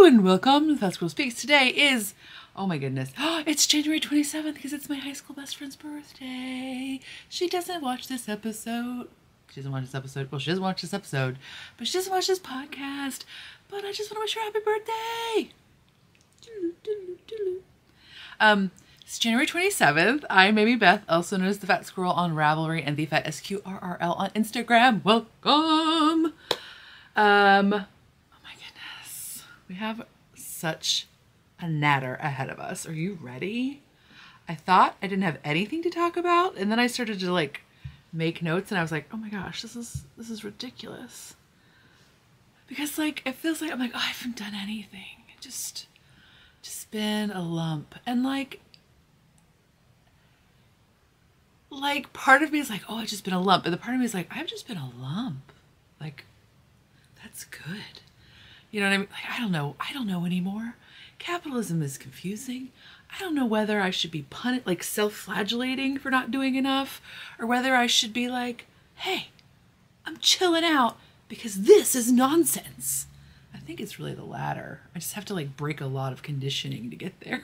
Hello and welcome to Fast Girl Speaks. Today is, oh my goodness, it's January 27th because it's my high school best friend's birthday. She doesn't watch this episode. She doesn't watch this episode. Well, she doesn't watch this episode, but she doesn't watch this podcast. But I just want to wish her happy birthday. It's January 27th. I'm Amy Beth, also known as the Fat Squirrel on Ravelry and the Fat SQRRL on Instagram. Welcome. We have such a natter ahead of us. Are you ready? I thought I didn't have anything to talk about, and then I started to like make notes, and I was like, oh my gosh, this is ridiculous. Because like it feels like I'm like, oh, I haven't done anything. Just been a lump. And like part of me is like, oh, I've just been a lump. And the part of me is like, I've just been a lump. Like, that's good. You know what I mean? Like, I don't know anymore. Capitalism is confusing. I don't know whether I should be like self-flagellating for not doing enough, or whether I should be like, hey, I'm chilling out because this is nonsense. I think it's really the latter. I just have to like break a lot of conditioning to get there.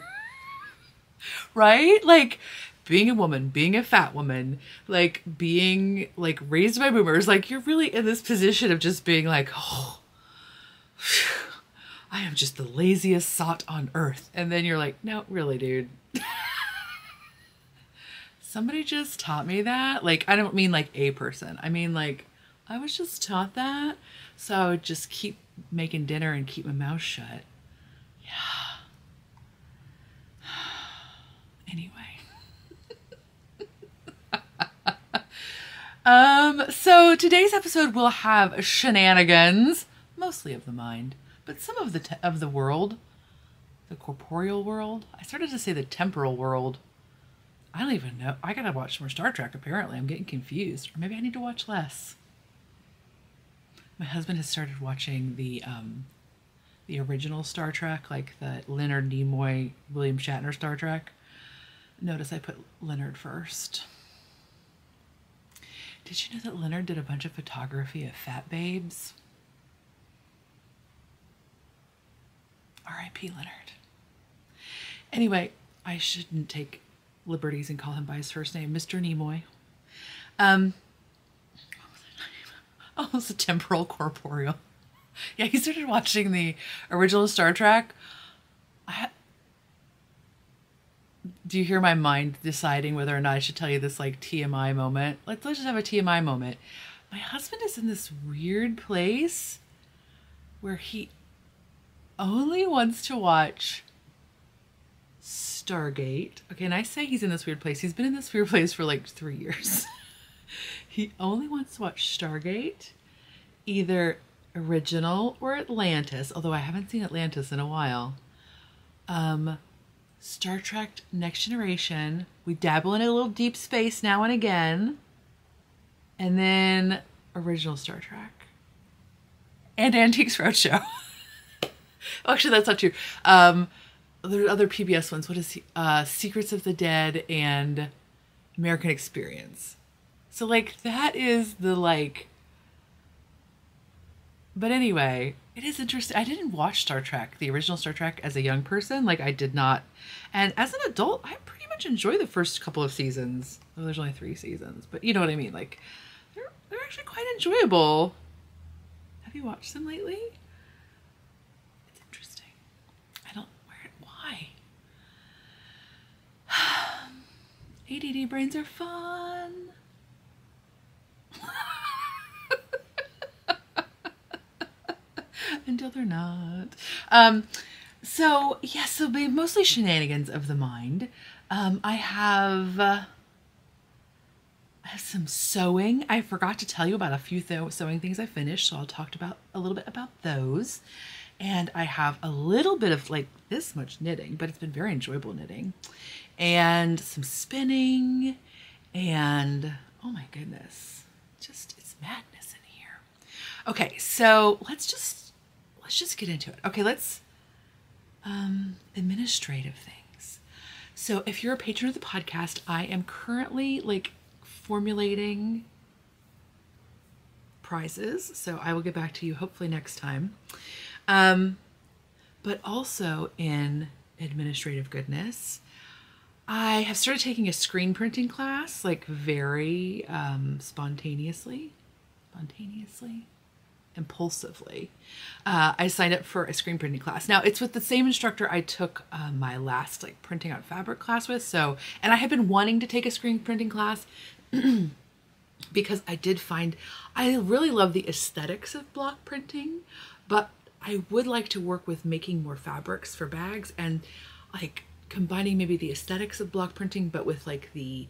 Right? Like being a woman, being a fat woman, like being like raised by boomers, like you're really in this position of just being like, oh, I am just the laziest sot on earth. And then you're like, no, really, dude. Somebody just taught me that. Like, I don't mean like a person. I mean like, I was just taught that. So I would just keep making dinner and keep my mouth shut. Yeah. Anyway. So today's episode will have shenanigans. Mostly of the mind, but some of the world, the corporeal world. I started to say the temporal world. I don't even know. I gotta watch more Star Trek apparently. I'm getting confused. Or maybe I need to watch less. My husband has started watching the original Star Trek, like the Leonard Nimoy, William Shatner Star Trek. Notice I put Leonard first. Did you know that Leonard did a bunch of photography of fat babes? R.I.P. Leonard. Anyway, I shouldn't take liberties and call him by his first name, Mr. Nimoy. What was his name? Oh, it was a temporal corporeal. Yeah, he started watching the original Star Trek. Do you hear my mind deciding whether or not I should tell you this like TMI moment? Let's just have a TMI moment. My husband is in this weird place where he only wants to watch Stargate. Okay, and I say he's in this weird place. He's been in this weird place for like 3 years. He only wants to watch Stargate, either original or Atlantis, although I haven't seen Atlantis in a while. Star Trek Next Generation. We dabble in a little deep space now and again. And then original Star Trek. And Antiques Roadshow. Actually, that's not true. There are other PBS ones. What is he? Secrets of the Dead and American Experience. So like that is the like. But anyway, it is interesting. I didn't watch Star Trek, the original Star Trek, as a young person. Like I did not. And as an adult, I pretty much enjoy the first couple of seasons. Well, there's only 3 seasons, but you know what I mean. Like they're actually quite enjoyable. Have you watched them lately? ADD brains are fun. Until they're not. So mostly shenanigans of the mind. I have some sewing. I forgot to tell you about a few sewing things I finished, so I'll talk about a little bit about those. And I have a little bit of like this much knitting, but it's been very enjoyable knitting. And some spinning, and oh my goodness, it's madness in here. Okay, so let's just get into it. Okay, let's administrative things. So if you're a patron of the podcast, I am currently like formulating prizes, so I will get back to you hopefully next time. But but also in administrative goodness. I have started taking a screen printing class, like very spontaneously, impulsively. I signed up for a screen printing class. Now it's with the same instructor I took my last like printing on fabric class with. So, and I have been wanting to take a screen printing class because I did find I really love the aesthetics of block printing, but I would like to work with making more fabrics for bags and like combining maybe the aesthetics of block printing, but with like the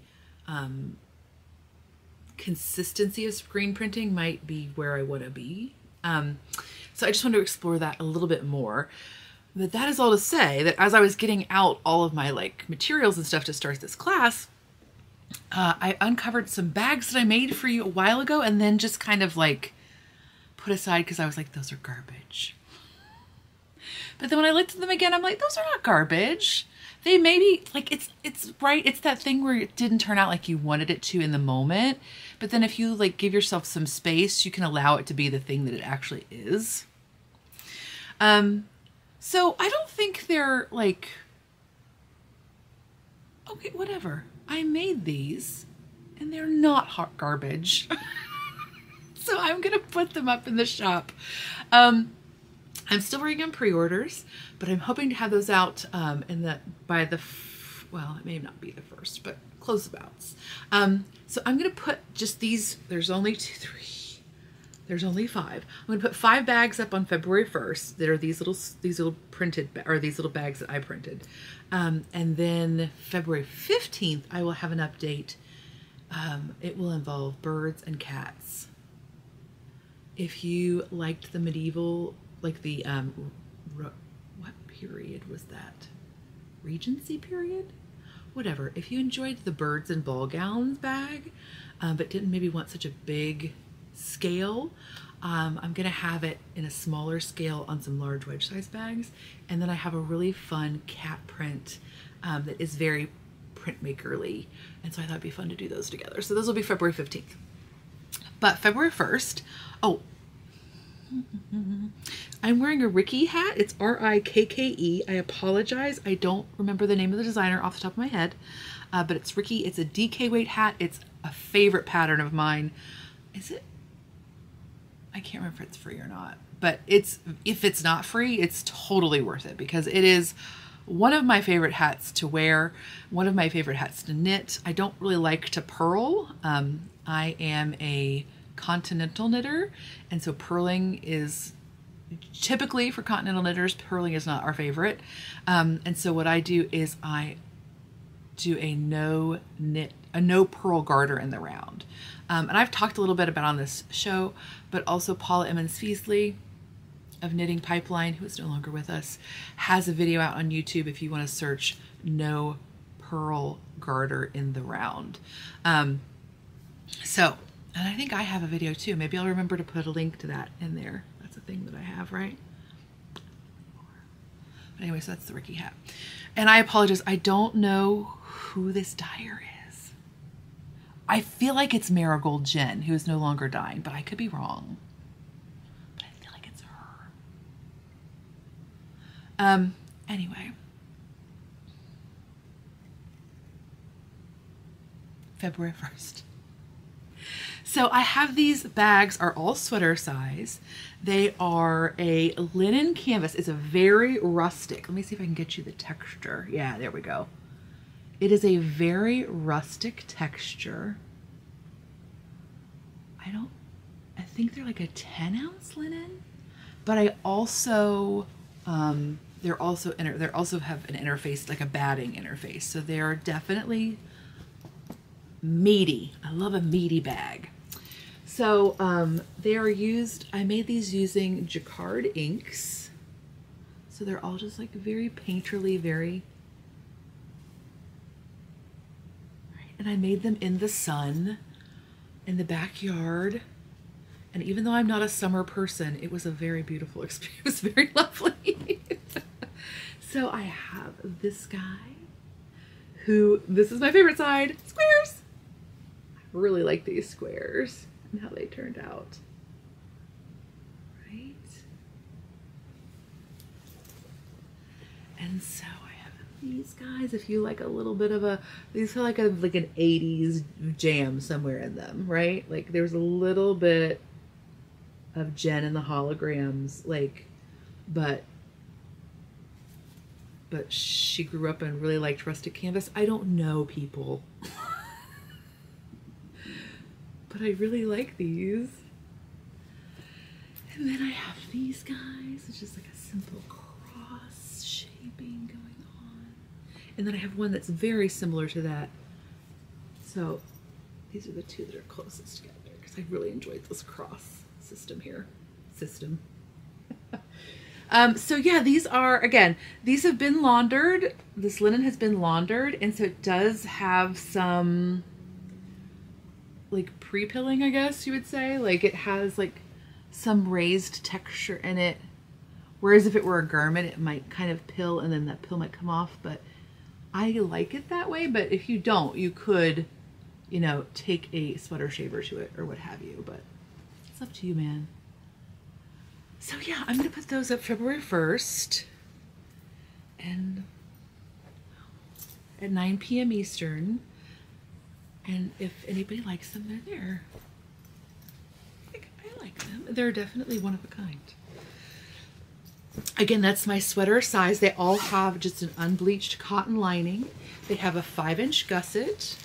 consistency of screen printing might be where I want to be. So I just want to explore that a little bit more. But that is all to say that as I was getting out all of my like materials and stuff to start this class, I uncovered some bags that I made for you a while ago and then just kind of like put aside because I was like, those are garbage. But then when I looked at them again, I'm like, those are not garbage. They maybe like it's right. It's that thing where it didn't turn out like you wanted it to in the moment. But then if you like give yourself some space, you can allow it to be the thing that it actually is. So I don't think they're like, okay, whatever. I made these and they're not hot garbage. So I'm going to put them up in the shop. I'm still working on pre-orders, but I'm hoping to have those out by the, well, it may not be the first, but close abouts. So I'm going to put just these, there's only there's only 5. I'm going to put 5 bags up on February 1st. That are these little printed, or these little bags that I printed. And then February 15th, I will have an update. It will involve birds and cats. If you liked the medieval, like the, what period was that? Regency period? Whatever. If you enjoyed the birds and ball gowns bag, but didn't maybe want such a big scale, I'm going to have it in a smaller scale on some large wedge size bags. And then I have a really fun cat print that is very printmakerly. And so I thought it'd be fun to do those together. So those will be February 15th. But February 1st, oh, I'm wearing a Ricky hat. It's R-I-K-K-E. I apologize. I don't remember the name of the designer off the top of my head, but it's Ricky. It's a DK weight hat. It's a favorite pattern of mine. Is it? I can't remember if it's free or not, but if it's not free, it's totally worth it because it is one of my favorite hats to wear, one of my favorite hats to knit. I don't really like to purl. I am a continental knitter, and so purling is typically for continental knitters, purling is not our favorite. And so what I do is I do a no purl garter in the round. And I've talked a little bit about on this show, but also Paula Emmons Feasley of Knitting Pipeline, who is no longer with us, has a video out on YouTube if you want to search no purl garter in the round. So, and I think I have a video too. Maybe I'll remember to put a link to that in there. That's a thing that I have, right? But anyway, so that's the Ricky hat. And I apologize. I don't know who this dyer is. I feel like it's Marigold Jen, who is no longer dying, but I could be wrong. But I feel like it's her. Anyway. February 1st. So I have these bags, are all sweater size. They are a linen canvas. It's a very rustic. Let me see if I can get you the texture. Yeah, there we go. It is a very rustic texture. I think they're like a 10-ounce linen, but I also, they also have an interface, like a batting interface. So they're definitely meaty. I love a meaty bag. So they are used, I made these using Jacquard inks. So they're all just like very painterly, very, right. And I made them in the sun, in the backyard. And even though I'm not a summer person, it was a very beautiful experience. It was very lovely. So I have this guy who, this is my favorite side, squares. I really like these squares and how they turned out. Right? And so I have these guys. If you like a little bit of a, these are like an 80s jam somewhere in them, right? Like there's a little bit of Jen and the Holograms, like, but she grew up and really liked rustic canvas. I don't know, people. But I really like these. And then I have these guys. It's just like a simple cross shaping going on. And then I have one that's very similar to that. So these are the two that are closest together because I really enjoyed this cross system here. So yeah, these are, again, these have been laundered. This linen has been laundered, and so it does have some like pre-pilling, I guess you would say. Like it has like some raised texture in it. Whereas if it were a garment, it might kind of pill and then that pill might come off, but I like it that way. But if you don't, you could, you know, take a sweater shaver to it or what have you, but it's up to you, man. So yeah, I'm gonna put those up February 1st and at 9 p.m. Eastern. And if anybody likes them, they're there. I like them. They're definitely one of a kind. Again, that's my sweater size. They all have just an unbleached cotton lining. They have a 5-inch gusset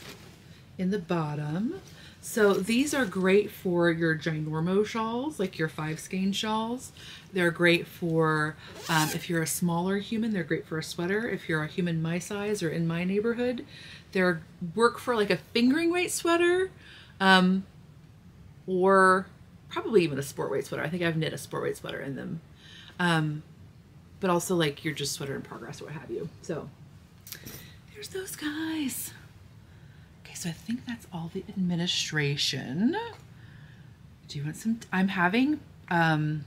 in the bottom. So these are great for your ginormo shawls, like your 5-skein shawls. They're great for, if you're a smaller human, they're great for a sweater. If you're a human my size or in my neighborhood, they're work for like a fingering weight sweater, or probably even a sport weight sweater. I think I've knit a sport weight sweater in them. But also like your just sweater in progress or what have you. So here's those guys. So I think that's all the administration. Do you want some? I'm having, what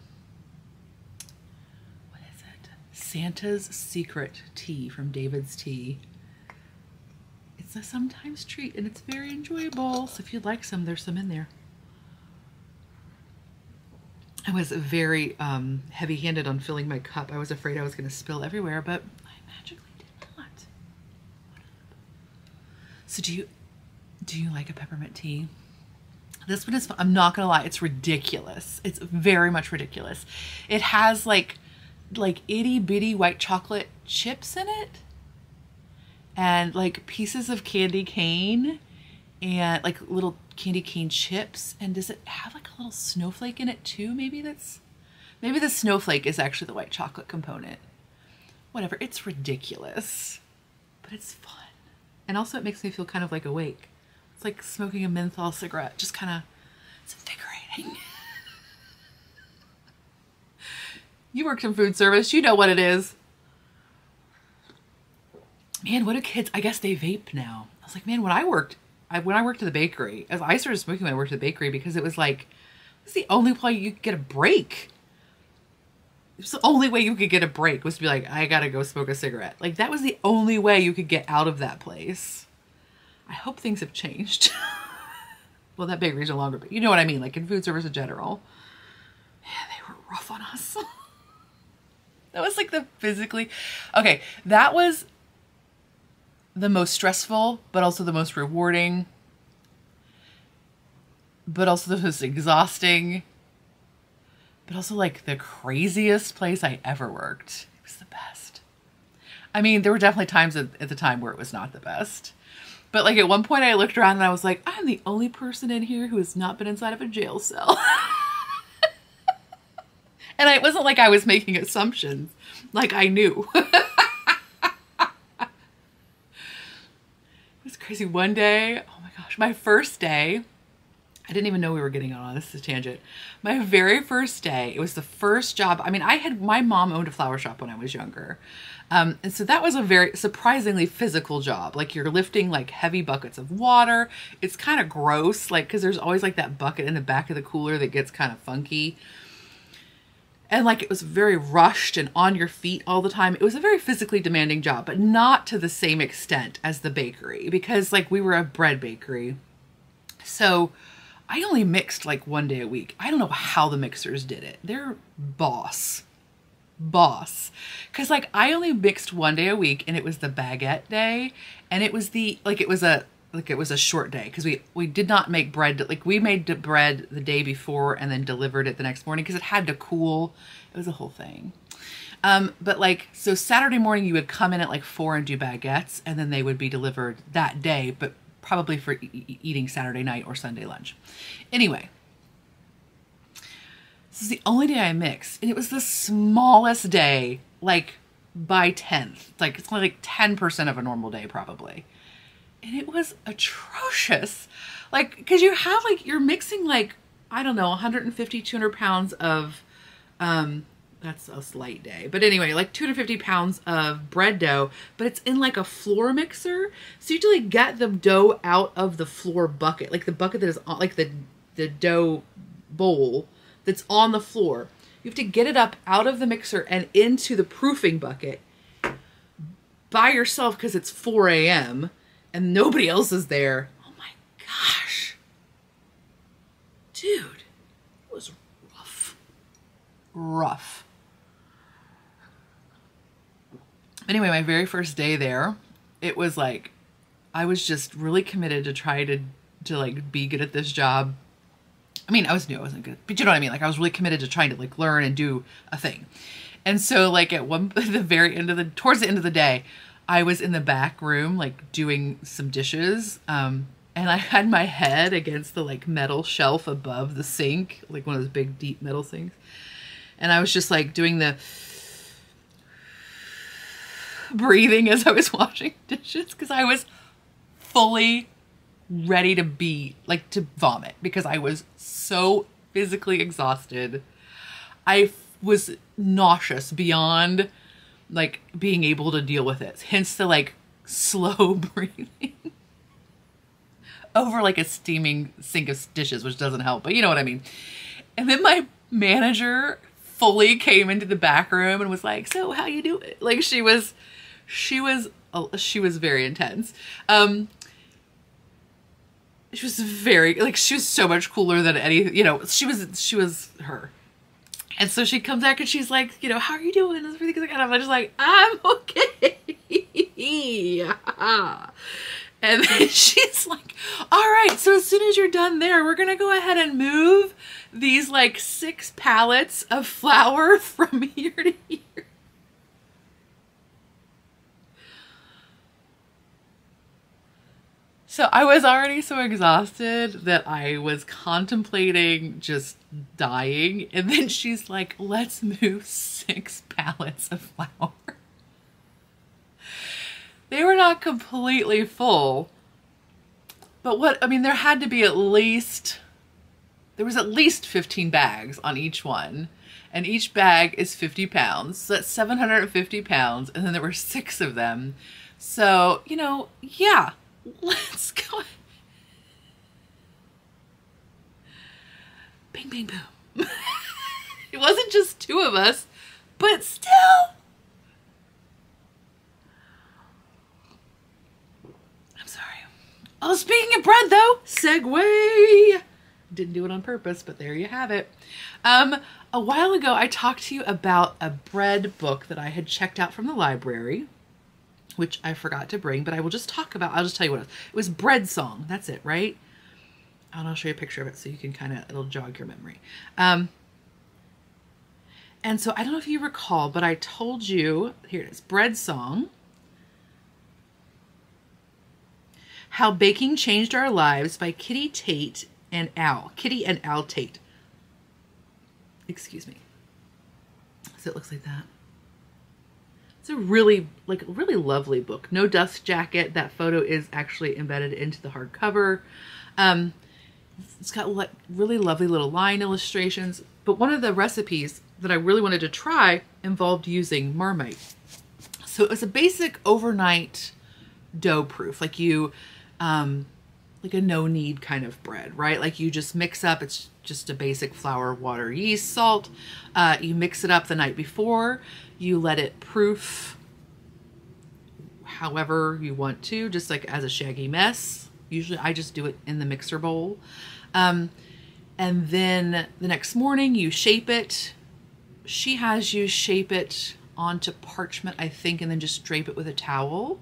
is it? Santa's Secret tea from David's Tea. It's a sometimes treat and it's very enjoyable. So if you'd like some, there's some in there. I was very heavy-handed on filling my cup. I was afraid I was going to spill everywhere, but I magically did not. So do you like a peppermint tea? This one is, I'm not gonna lie, it's ridiculous. It's very much ridiculous. It has like itty bitty white chocolate chips in it and like pieces of candy cane and like little candy cane chips. And does it have like a little snowflake in it too? Maybe the snowflake is actually the white chocolate component. Whatever, it's ridiculous, but it's fun. And also it makes me feel kind of like awake. It's like smoking a menthol cigarette, just kind of, it's invigorating. You worked in food service, you know what it is. Man, what do kids, I guess they vape now. I was like, man, when I worked at the bakery, as I started smoking when I worked at the bakery because it was like, it was the only way you could get a break. It was the only way you could get a break was to be like, I gotta go smoke a cigarette. Like that was the only way you could get out of that place. I hope things have changed. Well, that bakery's no longer, but you know what I mean, like in food service in general. Yeah, they were rough on us. That was like the physically, okay, that was the most stressful, but also the most rewarding, but also the most exhausting, but also like the craziest place I ever worked. It was the best. I mean, there were definitely times at the time where it was not the best. But like at one point I looked around and I was like, I'm the only person in here who has not been inside of a jail cell. And it wasn't like I was making assumptions. Like I knew. It was crazy. One day, oh my gosh, my first day, I didn't even know we were getting on this is a tangent. My very first day, it was the first job. I mean, my mom owned a flower shop when I was younger. And so that was a very surprisingly physical job. Like you're lifting like heavy buckets of water. It's kind of gross, like, cause there's always like that bucket in the back of the cooler that gets kind of funky. And like, it was very rushed and on your feet all the time. It was a very physically demanding job, but not to the same extent as the bakery because like we were a bread bakery. So I only mixed like one day a week. I don't know how the mixers did it. Their boss boss. Cause like I only mixed one day a week and it was the baguette day. And it was it was a short day. Cause we did not make bread. Like we made the bread the day before and then delivered it the next morning. Cause it had to cool. It was a whole thing. But like, so Saturday morning you would come in at like 4 and do baguettes and then they would be delivered that day, but probably for eating Saturday night or Sunday lunch. Anyway, this is the only day I mixed, and it was the smallest day, like by 10th. Like it's only like 10% of a normal day probably. And it was atrocious. Like, cause you have like, you're mixing like, I don't know, 150, 200 pounds of, that's a slight day. But anyway, like 250 pounds of bread dough, but it's in like a floor mixer. So you have to like get the dough out of the floor bucket, like the bucket that is on, like the dough bowl that's on the floor. You have to get it up out of the mixer and into the proofing bucket by yourself because it's 4 a.m. and nobody else is there. Oh my gosh. Dude, it was rough. Rough. Anyway, my very first day there, it was like, I was just really committed to try to like be good at this job. I mean, I knew I wasn't good, but you know what I mean? Like I was really committed to trying to like learn and do a thing. And so like towards the end of the day, I was in the back room, like doing some dishes. And I had my head against the like metal shelf above the sink, like one of those big deep metal sinks. And I was just like doing the breathing as I was washing dishes because I was fully ready to vomit because I was so physically exhausted. I was nauseous beyond like being able to deal with it. Hence the like slow breathing over like a steaming sink of dishes, which doesn't help, but you know what I mean. And then my manager fully came into the back room and was like, "So how you doing?" Like she was very intense. She was she was so much cooler than any, you know, she was her. And so she comes back and she's like, you know, "How are you doing?" And everything's like, and I'm just like, "I'm okay." And then she's like, "All right, so as soon as you're done there, we're going to go ahead and move these like 6 pallets of flour from here to here." So I was already so exhausted that I was contemplating just dying. And then she's like, "Let's move 6 pallets of flour." They were not completely full, but there had to be there was at least 15 bags on each one. And each bag is 50 pounds. So that's 750 pounds. And then there were 6 of them. So, you know, yeah. Let's go. Bing, bing, boom. It wasn't just 2 of us, but still. I'm sorry. Oh, speaking of bread though, segue. Didn't do it on purpose, but there you have it. A while ago, I talked to you about a bread book that I had checked out from the library, which I forgot to bring, but I will just tell you what it was. It was Bread Song. That's it, right? And I'll show you a picture of it so you can it'll jog your memory. And so I don't know if you recall, but I told you, here it is, Bread Song. How Baking Changed Our Lives by Kitty and Al Tate. Excuse me. So it looks like that. It's a really lovely book. No dust jacket. That photo is actually embedded into the hardcover. It's got really lovely little line illustrations. But one of the recipes that I really wanted to try involved using Marmite. So it was a basic overnight dough proof, like a no-knead kind of bread, right? Like you just mix up, it's just a basic flour, water, yeast, salt. You mix it up the night before. You let it proof however you want to, just like as a shaggy mess. Usually I just do it in the mixer bowl. And then the next morning you shape it she has you shape it onto parchment, I think, and then just drape it with a towel.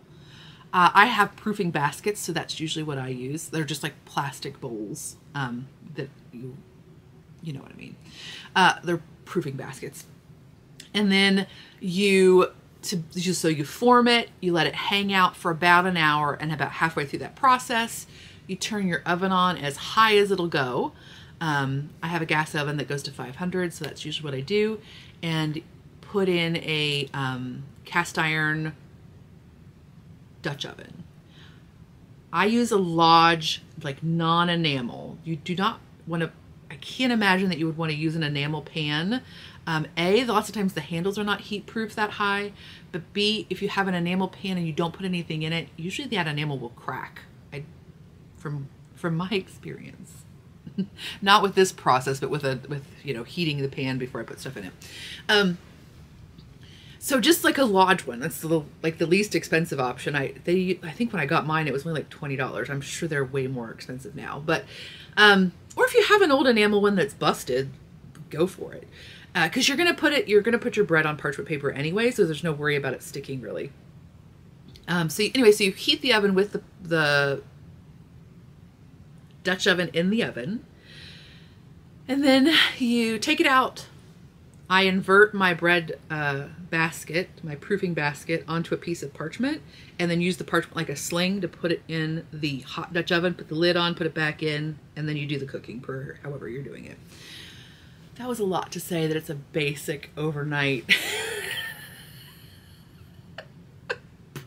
I have proofing baskets, so that's usually what I use. They're just like plastic bowls that you know what I mean. They're proofing baskets. And then so you form it, you let it hang out for about an hour, and about halfway through that process, you turn your oven on as high as it'll go. I have a gas oven that goes to 500, so that's usually what I do, and put in a cast iron Dutch oven. I use a Lodge, like non-enamel. You do not want to, I can't imagine that you would want to use an enamel pan. Lots of times the handles are not heat proof that high, but B, if you have an enamel pan and you don't put anything in it, usually that enamel will crack. From my experience. Not with this process, but with heating the pan before I put stuff in it. So just like a Lodge one, that's the least expensive option. I think when I got mine, it was only like $20. I'm sure they're way more expensive now. But or if you have an old enamel one that's busted, go for it. Because you're gonna put your bread on parchment paper anyway, so there's no worry about it sticking really. So you heat the oven with the Dutch oven in the oven, and then you take it out. I invert my bread basket, my proofing basket, onto a piece of parchment, and then use the parchment like a sling to put it in the hot Dutch oven, put the lid on, put it back in, and then you do the cooking per however you're doing it. That was a lot to say that it's a basic overnight.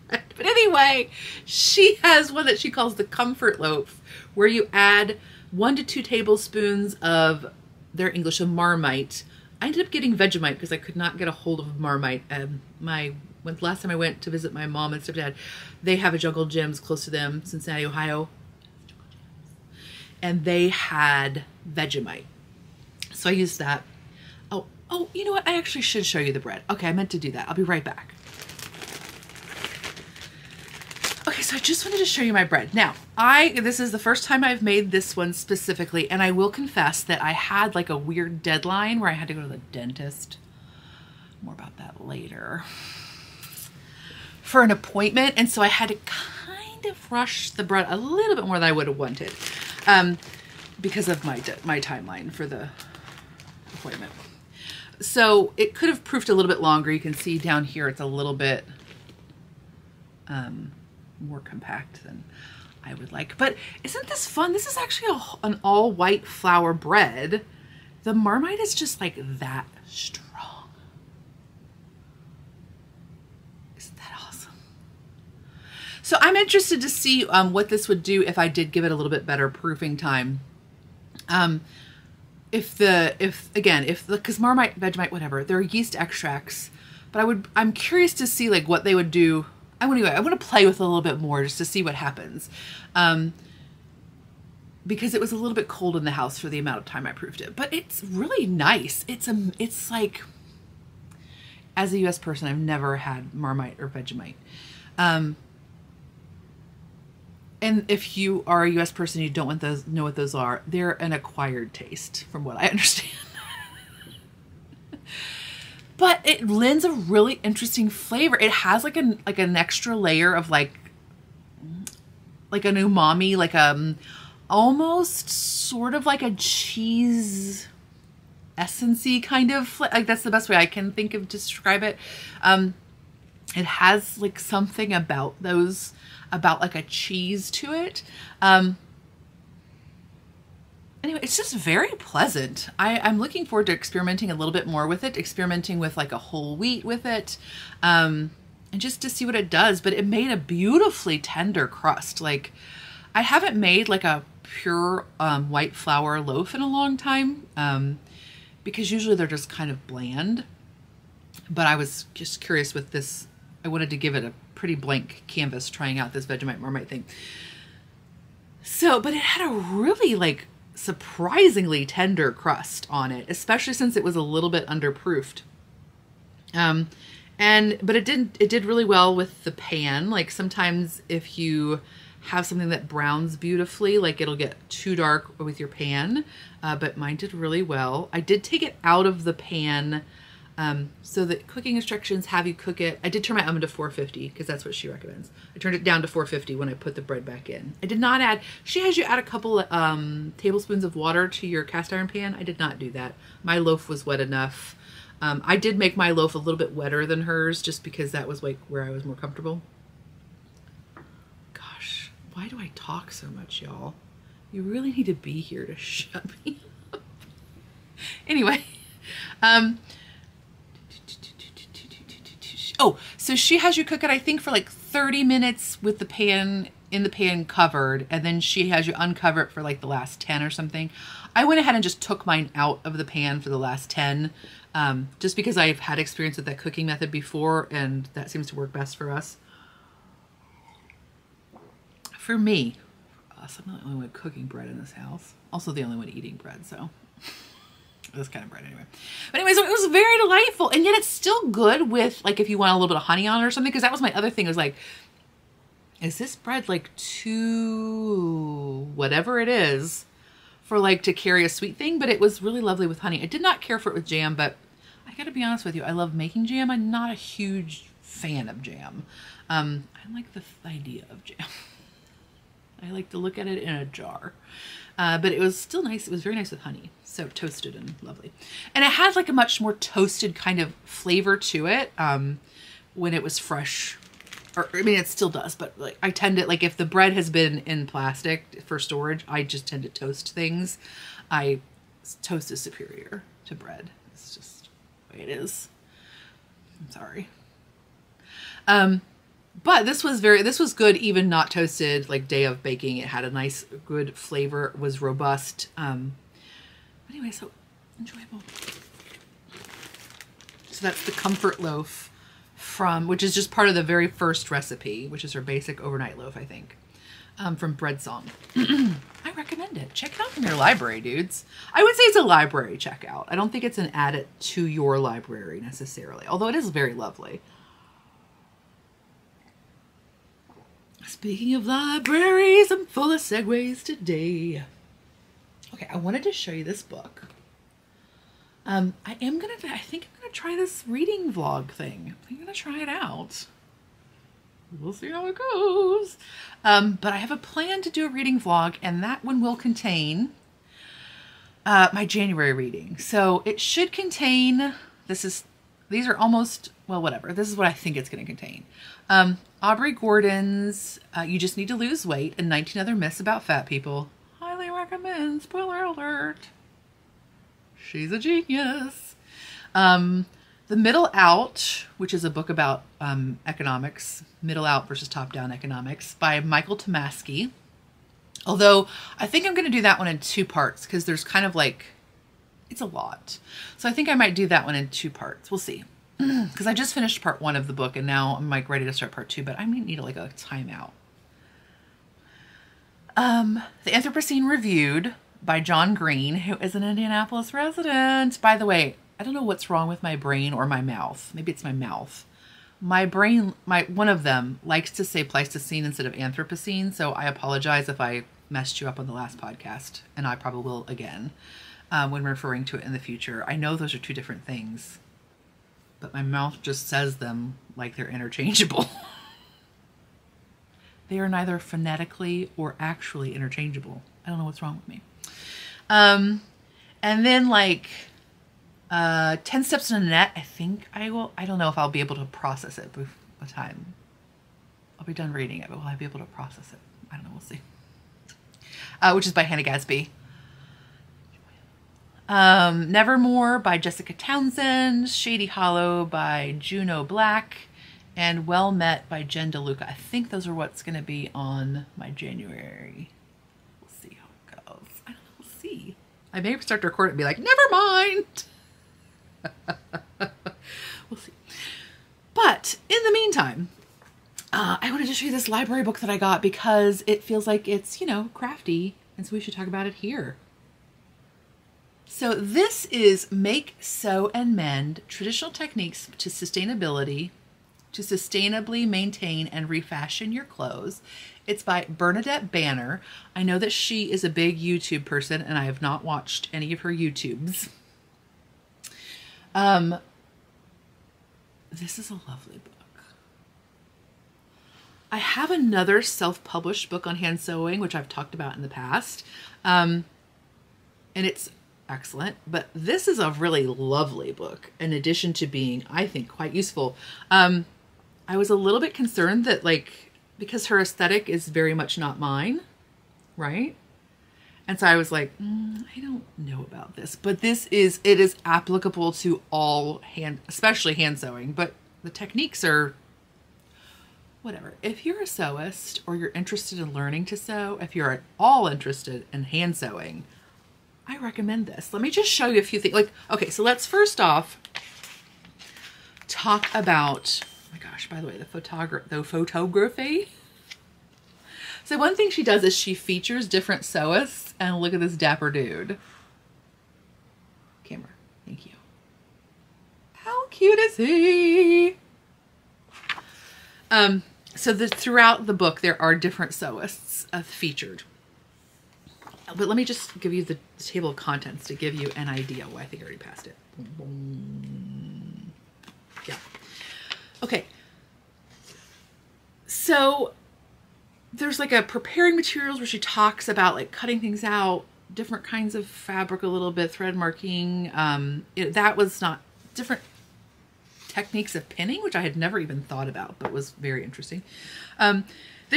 But anyway, she has one that she calls the comfort loaf, where you add 1 to 2 tablespoons of their English of Marmite. I ended up getting Vegemite because I could not get a hold of Marmite. Last time I went to visit my mom and stepdad, they have a Jungle Gyms close to them, Cincinnati, Ohio. And they had Vegemite. So I used that. Oh, you know what? I actually should show you the bread. Okay, I meant to do that. I'll be right back. Okay, so I just wanted to show you my bread. Now, this is the first time I've made this one specifically, and I will confess that I had like a weird deadline where I had to go to the dentist. More about that later. For an appointment, and so I had to kind of rush the bread a little bit more than I would have wanted because of my timeline for the appointment. So it could have proofed a little bit longer. You can see down here it's a little bit more compact than I would like. But isn't this fun? This is actually an all white flour bread. The Marmite is just like that strong. Isn't that awesome? So I'm interested to see what this would do if I did give it a little bit better proofing time. Because Marmite, Vegemite, whatever, they're yeast extracts, but I'm curious to see like what they would do. I want to play with it a little bit more just to see what happens. Because it was a little bit cold in the house for the amount of time I proofed it, but it's really nice. It's like, as a US person, I've never had Marmite or Vegemite. And if you are a US person, you don't know what those are. They're an acquired taste, from what I understand. But it lends a really interesting flavor. It has like an extra layer of like an umami, like almost sort of like a cheese essence-y kind of, like that's the best way I can think of to describe it. It has like something about like a cheese to it. Anyway, it's just very pleasant. I'm looking forward to experimenting a little bit more with it, experimenting with like a whole wheat with it, and just to see what it does. But it made a beautifully tender crust. Like, I haven't made like a pure white flour loaf in a long time, because usually they're just kind of bland. But I was just curious with this. I wanted to give it a pretty blank canvas trying out this Vegemite Marmite thing. So, but it had a really like surprisingly tender crust on it, especially since it was a little bit underproofed. But it did really well with the pan. Like sometimes if you have something that browns beautifully, like it'll get too dark with your pan, but mine did really well. I did take it out of the pan So the cooking instructions have you cook it. I did turn my oven to 450 because that's what she recommends. I turned it down to 450 when I put the bread back in. I did not add, she has you add a couple tablespoons of water to your cast iron pan. I did not do that. My loaf was wet enough. I did make my loaf a little bit wetter than hers just because that was like where I was more comfortable. Gosh, why do I talk so much, y'all? You really need to be here to shut me up. Anyway, oh, so she has you cook it, I think, for like 30 minutes with the pan in the pan covered, and then she has you uncover it for like the last 10 or something. I went ahead and just took mine out of the pan for the last 10, just because I've had experience with that cooking method before, and that seems to work best for us. For me, I'm not the only one cooking bread in this house. Also the only one eating bread, so this kind of bread anyway. But anyway, so it was very delightful, and yet it's still good with, like, if you want a little bit of honey on it or something, because that was my other thing. It was like, is this bread like too whatever it is for like to carry a sweet thing? But it was really lovely with honey. I did not care for it with jam, but I gotta be honest with you, I love making jam. I'm not a huge fan of jam. I like the idea of jam. I like to look at it in a jar. But it was still nice. It was very nice with honey. So toasted and lovely. And it had like a much more toasted kind of flavor to it when it was fresh. Or, I mean, it still does, but like I tend to, like, if the bread has been in plastic for storage, I just tend to toast things. Toast is superior to bread. It's just the way it is. I'm sorry. But this was good, even not toasted, like day of baking. It had a nice, good flavor. It was robust. Anyway, so enjoyable. So that's the comfort loaf which is just part of the very first recipe, which is her basic overnight loaf, I think, from Bread Song. I recommend it. Check it out from your library, dudes. I would say it's a library checkout. I don't think it's an add it to your library necessarily, although it is very lovely. Speaking of libraries, I'm full of segues today. Okay, I wanted to show you this book. I think I'm gonna try this reading vlog thing. I'm gonna try it out. We'll see how it goes. But I have a plan to do a reading vlog, and that one will contain my January reading. So it should contain, these are almost, well, whatever. This is what I think it's gonna contain. Aubrey Gordon's You Just Need to Lose Weight and 19 Other Myths About Fat People. Highly recommend. Spoiler alert. She's a genius. The Middle Out, which is a book about economics, middle out versus top-down economics, by Michael Tomasky. Although I think I'm going to do that one in 2 parts because there's kind of like, it's a lot. So I think I might do that one in 2 parts. We'll see. Because I just finished part 1 of the book and now I'm like ready to start part 2, but I might need like a timeout. The Anthropocene Reviewed by John Green, who is an Indianapolis resident. By the way, I don't know what's wrong with my brain or my mouth. Maybe it's my mouth. My brain, one of them likes to say Pleistocene instead of Anthropocene, so I apologize if I messed you up on the last podcast, and I probably will again when referring to it in the future. I know those are 2 different things, but my mouth just says them like they're interchangeable. They are neither phonetically or actually interchangeable. I don't know what's wrong with me. And then like 10 Steps in a Net, I think I will. I don't know if I'll be able to process it by the time I'll be done reading it, but will I be able to process it? I don't know. We'll see. Which is by Hannah Gadsby. Nevermore by Jessica Townsend, Shady Hollow by Juno Black, and Well Met by Jen DeLuca. I think those are what's going to be on my January. We'll see how it goes. I don't know. We'll see. I may start to record it and be like, never mind. We'll see. But in the meantime, I wanted to show you this library book that I got because it feels like it's, you know, crafty, and so we should talk about it here. So this is Make, Sew, and Mend, Traditional Techniques to Sustainably Maintain and Refashion Your Clothes. It's by Bernadette Banner. I know that she is a big YouTube person, and I have not watched any of her YouTubes. this is a lovely book. I have another self-published book on hand sewing, which I've talked about in the past. And it's excellent, but this is a really lovely book in addition to being, I think, quite useful. I was a little bit concerned that, like, because her aesthetic is very much not mine, right? And so I was like, I don't know about this, but it is applicable to all especially hand sewing, but the techniques are whatever. If you're a sewist or you're interested in learning to sew, if you're at all interested in hand sewing, I recommend this. Let me just show you a few things. Like, okay, so let's first off talk about, oh my gosh, by the way, the photography. So one thing she does is she features different sewists, and look at this dapper dude. Camera, thank you. How cute is he? So throughout the book, there are different sewists featured. But let me just give you the table of contents to give you an idea. Oh, I think I already passed it. Yeah. Okay. So there's like a preparing materials where she talks about like cutting things out, different kinds of fabric a little bit, thread marking. That was not different techniques of pinning, which I had never even thought about, but was very interesting. Then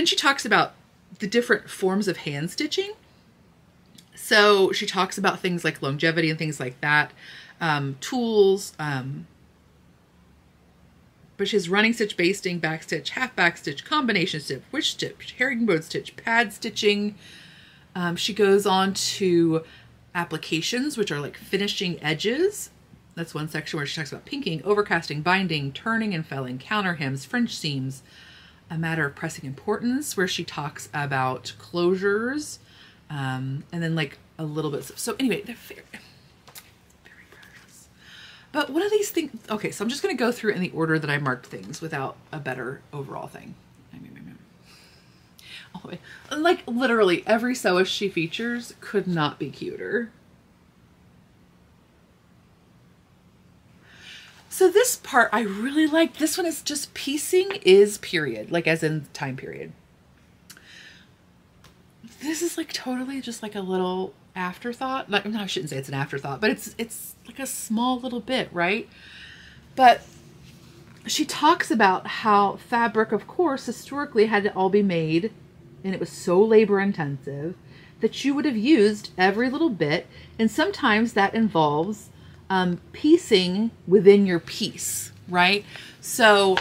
she talks about the different forms of hand stitching. So she talks about things like longevity and things like that, tools, but she has running stitch, basting, back stitch, half back stitch, combination stitch, witch stitch, herringbone stitch, pad stitching. She goes on to applications, which are like finishing edges. That's one section where she talks about pinking, overcasting, binding, turning and felling, counter hems, French seams, a matter of pressing importance, where she talks about closures, and then like a little bit. So anyway, they're very precious. But one of these things, okay, so I'm just going to go through in the order that I marked things without a better overall thing. Oh, like literally every sewist she features could not be cuter. So this part I really like. This one is just piecing is period, like as in time period. This is like totally just like a little afterthought. Like, no, I shouldn't say it's an afterthought, but it's like a small little bit, right? But she talks about how fabric, of course, historically had to all be made, and it was so labor intensive that you would have used every little bit, and sometimes that involves piecing within your piece, right? So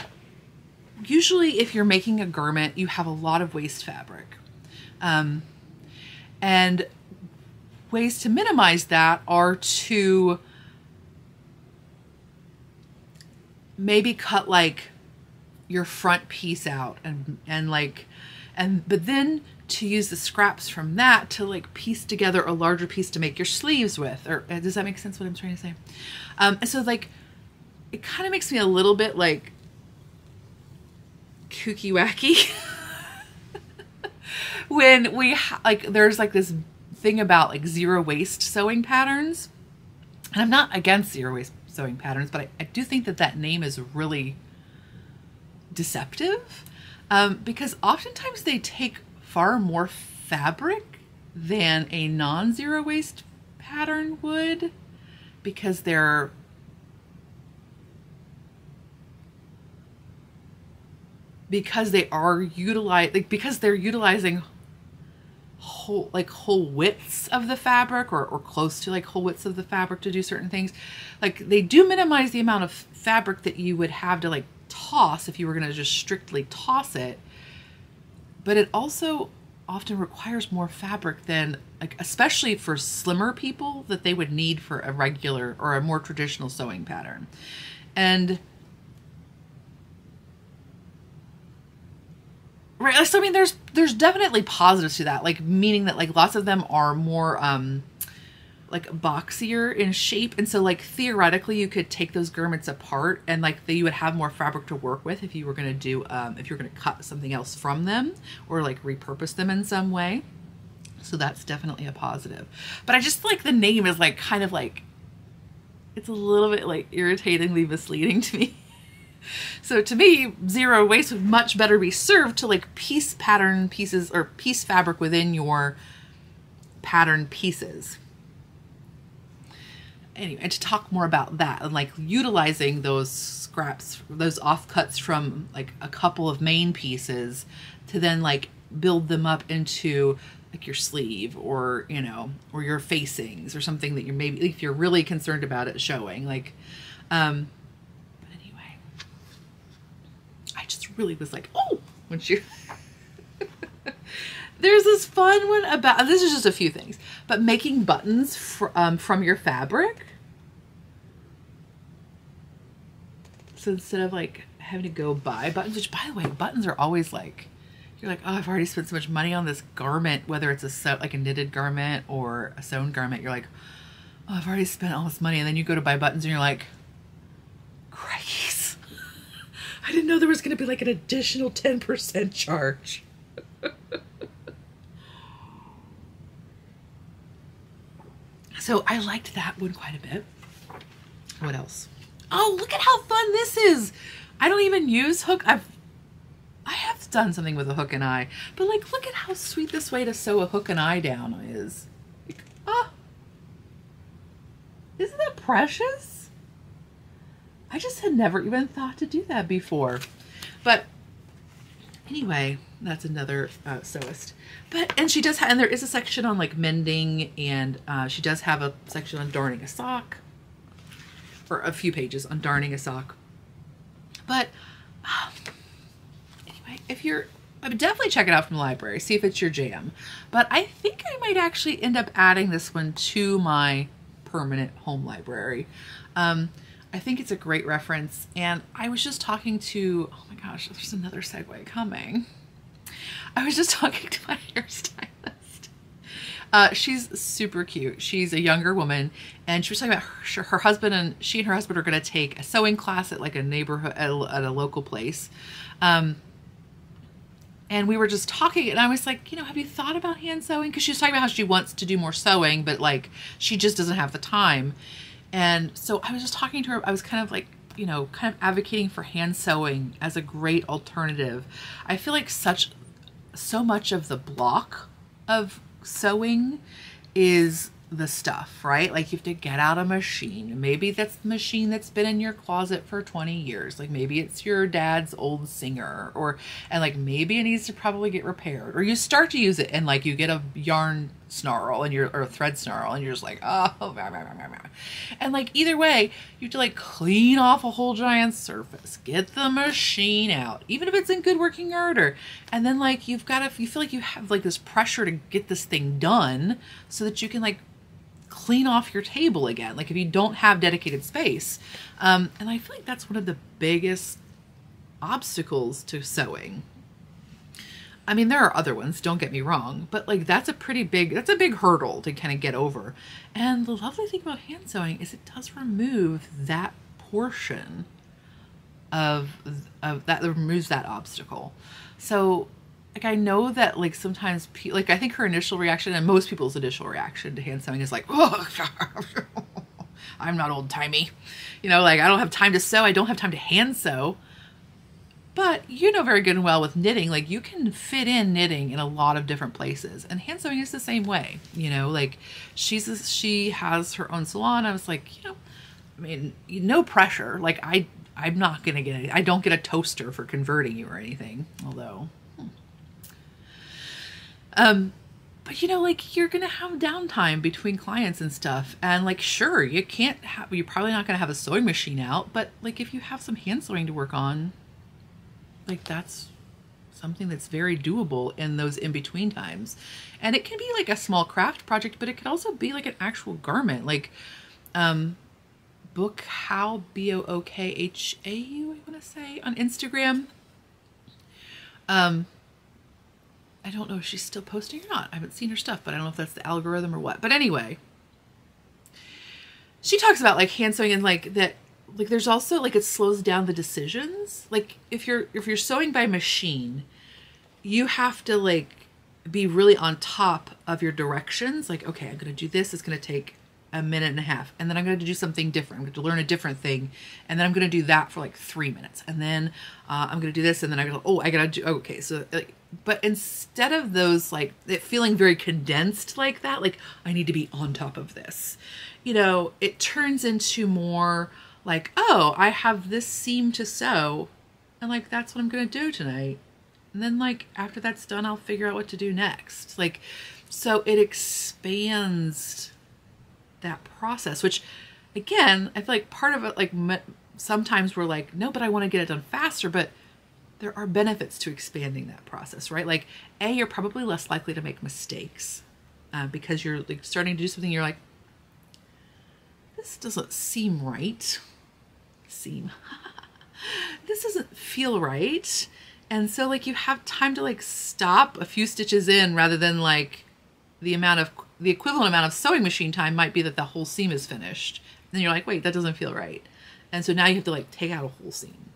usually if you're making a garment, you have a lot of waste fabric. And ways to minimize that are to maybe cut like your front piece out but then to use the scraps from that to like piece together a larger piece to make your sleeves with, or does that make sense what I'm trying to say? And so like, it kind of makes me a little bit like kooky wacky when we there's like this thing about like zero waste sewing patterns, and I'm not against zero waste sewing patterns, but I do think that that name is really deceptive, because oftentimes they take far more fabric than a non-zero waste pattern would, because they're utilizing whole widths of the fabric, or close to like whole widths of the fabric to do certain things. Like they do minimize the amount of fabric that you would have to like toss if you were going to just strictly toss it, but it also often requires more fabric than, like, especially for slimmer people, that they would need for a regular or a more traditional sewing pattern. And right, so I mean there's definitely positives to that, like meaning that like lots of them are more like boxier in shape, and so like theoretically you could take those garments apart and like you would have more fabric to work with if you were going to do if you're going to cut something else from them or like repurpose them in some way. So that's definitely a positive. But I just like the name is like kind of like, it's a little bit like irritatingly misleading to me. So to me, zero waste would much better be served to like piece pattern pieces or piece fabric within your pattern pieces. Anyway, and to talk more about that and like utilizing those scraps, those offcuts from like a couple of main pieces to then like build them up into like your sleeve or, you know, or your facings or something that you're maybe, if you're really concerned about it showing, like, I just really was like, oh, when she, there's this fun one about, this is just a few things, but making buttons from your fabric. So instead of like having to go buy buttons, which by the way, buttons are always like, you're like, oh, I've already spent so much money on this garment, whether it's like a knitted garment or a sewn garment. You're like, oh, I've already spent all this money. And then you go to buy buttons and you're like, crikey. I didn't know there was going to be like an additional 10% charge. So I liked that one quite a bit. What else? Oh, look at how fun this is. I don't even use hook. I have done something with a hook and eye, but like, look at how sweet this way to sew a hook and eye down is. Like, oh, isn't that precious? I just had never even thought to do that before. But anyway, that's another sewist. But, and she does have, and there is a section on like mending, and she does have a section on darning a sock, or a few pages on darning a sock. But anyway, if you're, I would definitely check it out from the library, see if it's your jam. But I think I might actually end up adding this one to my permanent home library. I think it's a great reference. And I was just talking to, oh my gosh, there's another segue coming. I was just talking to my hairstylist. She's super cute. She's a younger woman, and she was talking about her husband, and she and her husband are going to take a sewing class at like a neighborhood, at a local place. And we were just talking, and I was like, you know, have you thought about hand sewing? Because she was talking about how she wants to do more sewing, but like she just doesn't have the time. And so I was just talking to her. I was kind of like, you know, kind of advocating for hand sewing as a great alternative. I feel like so much of the block of sewing is the stuff, right? Like you have to get out a machine. Maybe that's the machine that's been in your closet for 20 years. Like maybe it's your dad's old Singer, and like maybe it needs to probably get repaired, or you start to use it and like you get a yarn snarl and or a thread snarl and you're just like, oh, blah, blah, blah, blah, blah. And like either way, you have to like clean off a whole giant surface, get the machine out, even if it's in good working order. And then like you feel like you have like this pressure to get this thing done so that you can like clean off your table again, like if you don't have dedicated space. And I feel like that's one of the biggest obstacles to sewing. I mean, there are other ones, don't get me wrong, but like that's a big hurdle to kind of get over. And the lovely thing about hand sewing is it does remove that portion of that, removes that obstacle. So like I know that like sometimes like I think her initial reaction, and most people's initial reaction to hand sewing is like, oh, I'm not old timey, you know, like I don't have time to sew, I don't have time to hand sew. But you know very good and well with knitting, like you can fit in knitting in a lot of different places, and hand sewing is the same way. You know, like she has her own salon. I was like, you know, I mean, no pressure. Like I'm not gonna I don't get a toaster for converting you or anything. Although, but you know, like you're gonna have downtime between clients and stuff, and like sure, you're probably not gonna have a sewing machine out, but like if you have some hand sewing to work on, like that's something that's very doable in those in-between times. And it can be like a small craft project, but it could also be like an actual garment, like Bookhow, Bookhau, I want to say, on Instagram. I don't know if she's still posting or not. I haven't seen her stuff, but I don't know if that's the algorithm or what. But anyway, she talks about like hand sewing and like that. Like there's also like it slows down the decisions. Like if you're sewing by machine, you have to like be really on top of your directions. Like, okay, I'm gonna do this. It's gonna take a minute and a half, and then I'm going to do something different. I'm going to learn a different thing, and then I'm going to do that for like 3 minutes, and then I'm going to do this, and then I go, oh, I got to do, okay, so but instead of those, like, it feeling very condensed like that, like I need to be on top of this, you know, it turns into more like, oh, I have this seam to sew, and like that's what I'm going to do tonight, and then like after that's done, I'll figure out what to do next. Like, so it expands that process, which again, I feel like part of it, like sometimes we're like, no, but I want to get it done faster, but there are benefits to expanding that process, right? Like, A, you're probably less likely to make mistakes because you're like starting to do something, you're like, this doesn't seem right. This doesn't feel right. And so like you have time to like stop a few stitches in, rather than like the equivalent amount of sewing machine time might be that the whole seam is finished. And then you're like, wait, that doesn't feel right. And so now you have to like take out a whole seam.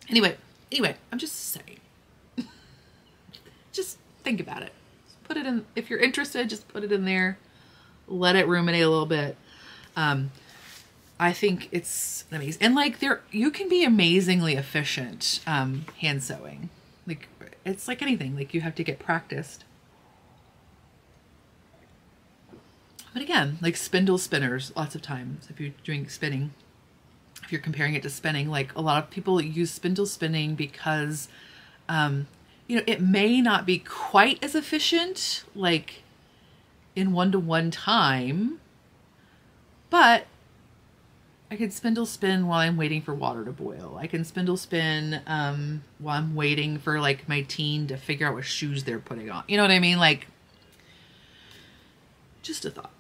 Anyway, I'm just saying, just think about it. Put it in, if you're interested, just put it in there, let it ruminate a little bit. I think it's amazing. And like you can be amazingly efficient, hand sewing. Like it's like anything, like you have to get practiced. But again, like spindle spinners, lots of times, if you're doing spinning, if you're comparing it to spinning, like a lot of people use spindle spinning because, you know, it may not be quite as efficient, like in one-to-one time, but I can spindle spin while I'm waiting for water to boil. I can spindle spin while I'm waiting for like my teen to figure out what shoes they're putting on. You know what I mean? Like, just a thought.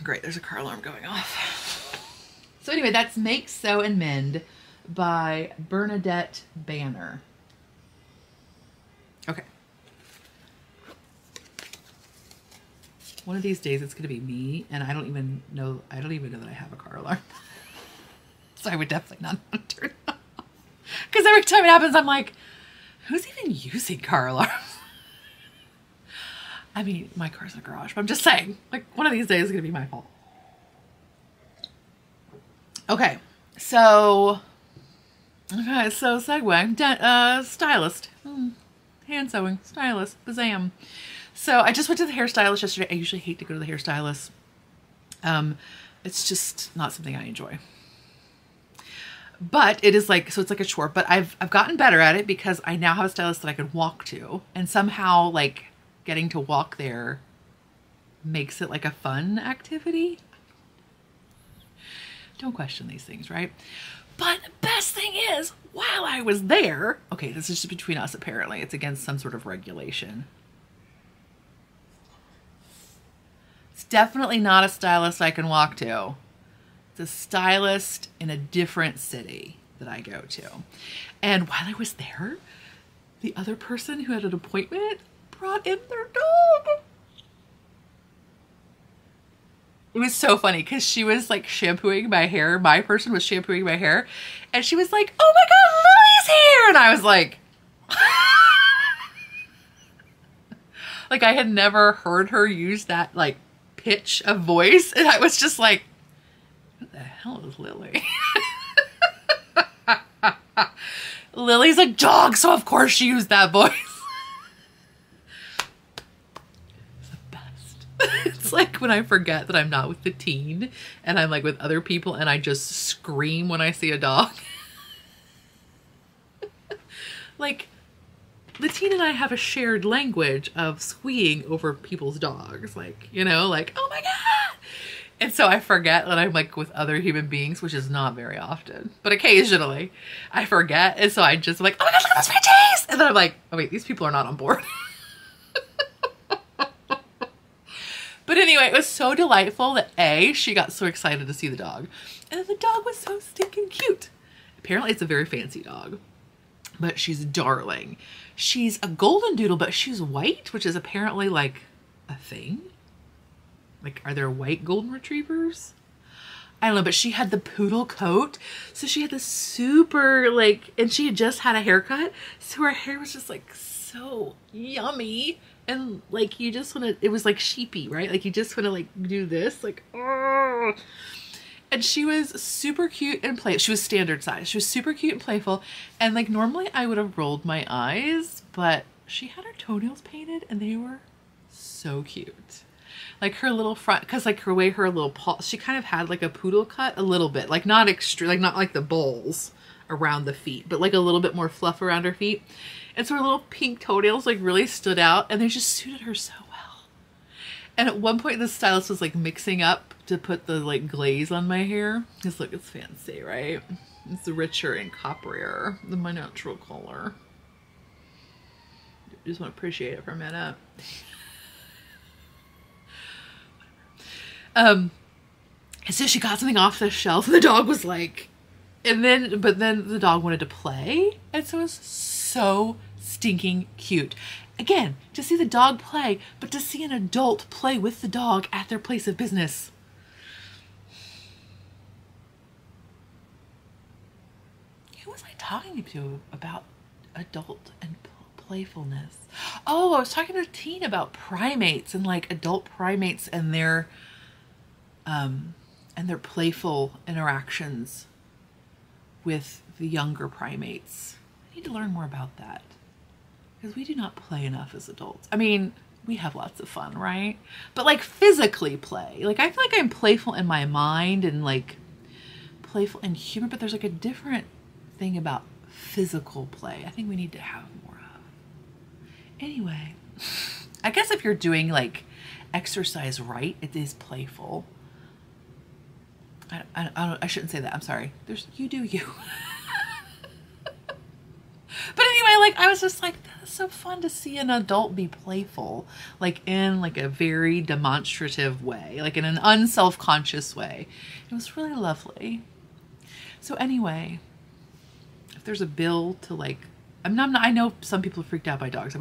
Great, there's a car alarm going off. So anyway, that's Make, Sew, and Mend by Bernadette Banner. Okay. One of these days it's gonna be me, and I don't even know that I have a car alarm. So I would definitely not want to turn it off. Because every time it happens, I'm like, who's even using car alarms? I mean, my car's in a garage, but I'm just saying, like, one of these days is gonna be my fault. Okay, so segue, stylist, hand sewing, stylist, bazam. So I just went to the hairstylist yesterday. I usually hate to go to the hairstylist. It's just not something I enjoy. But it is like, so it's like a chore, but I've gotten better at it because I now have a stylist that I can walk to, and somehow like getting to walk there makes it like a fun activity. Don't question these things, right? But the best thing is, while I was there, okay, this is just between us apparently, it's against some sort of regulation. It's definitely not a stylist I can walk to. It's a stylist in a different city that I go to. And while I was there, the other person who had an appointment brought in their dog. It was so funny because she was like shampooing my hair. My person was shampooing my hair, and she was like, oh my God, Lily's here. And I was like, like I had never heard her use that like pitch of voice. And I was just like, what the hell is Lily? Lily's a dog, so of course she used that voice. It's like when I forget that I'm not with the teen and I'm like with other people and I just scream when I see a dog. Like the teen and I have a shared language of squeeing over people's dogs. Like, you know, like, oh my God. And so I forget that I'm like with other human beings, which is not very often, but occasionally I forget. And so I just like, oh my God, look at those Frenchies. And then I'm like, oh wait, these people are not on board. But anyway, it was so delightful that A, she got so excited to see the dog. And then the dog was so stinking cute. Apparently it's a very fancy dog, but she's darling. She's a golden doodle, but she's white, which is apparently like a thing. Like, are there white golden retrievers? I don't know, but she had the poodle coat. So she had this super like, and she had just had a haircut. So her hair was just like so so yummy. And like, you just want to, it was like sheepy, right? Like you just want to like do this, like, oh. And she was super cute and playful. She was standard size. She was super cute and playful. And like, normally I would have rolled my eyes, but she had her toenails painted and they were so cute. Like her little front, cause like her way, her little paw, she kind of had like a poodle cut a little bit, like not extreme, like not like the bowls around the feet, but like a little bit more fluff around her feet. And so her little pink toenails like really stood out and they just suited her so well. And at one point the stylist was like mixing up to put the like glaze on my hair. Because look, it's fancy, right? It's richer and copperier than my natural color. I just want to appreciate it for a minute. And so she got something off the shelf and the dog was like, but then the dog wanted to play. And so it was so stinking cute. Again, to see the dog play, but to see an adult play with the dog at their place of business. Who was I talking to about adult and playfulness? Oh, I was talking to a teen about primates and like adult primates and their playful interactions with the younger primates. I need to learn more about that because we do not play enough as adults. I mean, we have lots of fun, right? But like physically play. Like I feel like I'm playful in my mind and like playful in humor, but there's like a different thing about physical play. I think we need to have more of. Anyway, I guess if you're doing like exercise right, it is playful. I shouldn't say that. I'm sorry. You do you. But anyway, like I was just like, that's so fun to see an adult be playful, like in like a very demonstrative way, like in an unself-conscious way. It was really lovely. So anyway, if there's a bill to like, I know some people are freaked out by dogs. I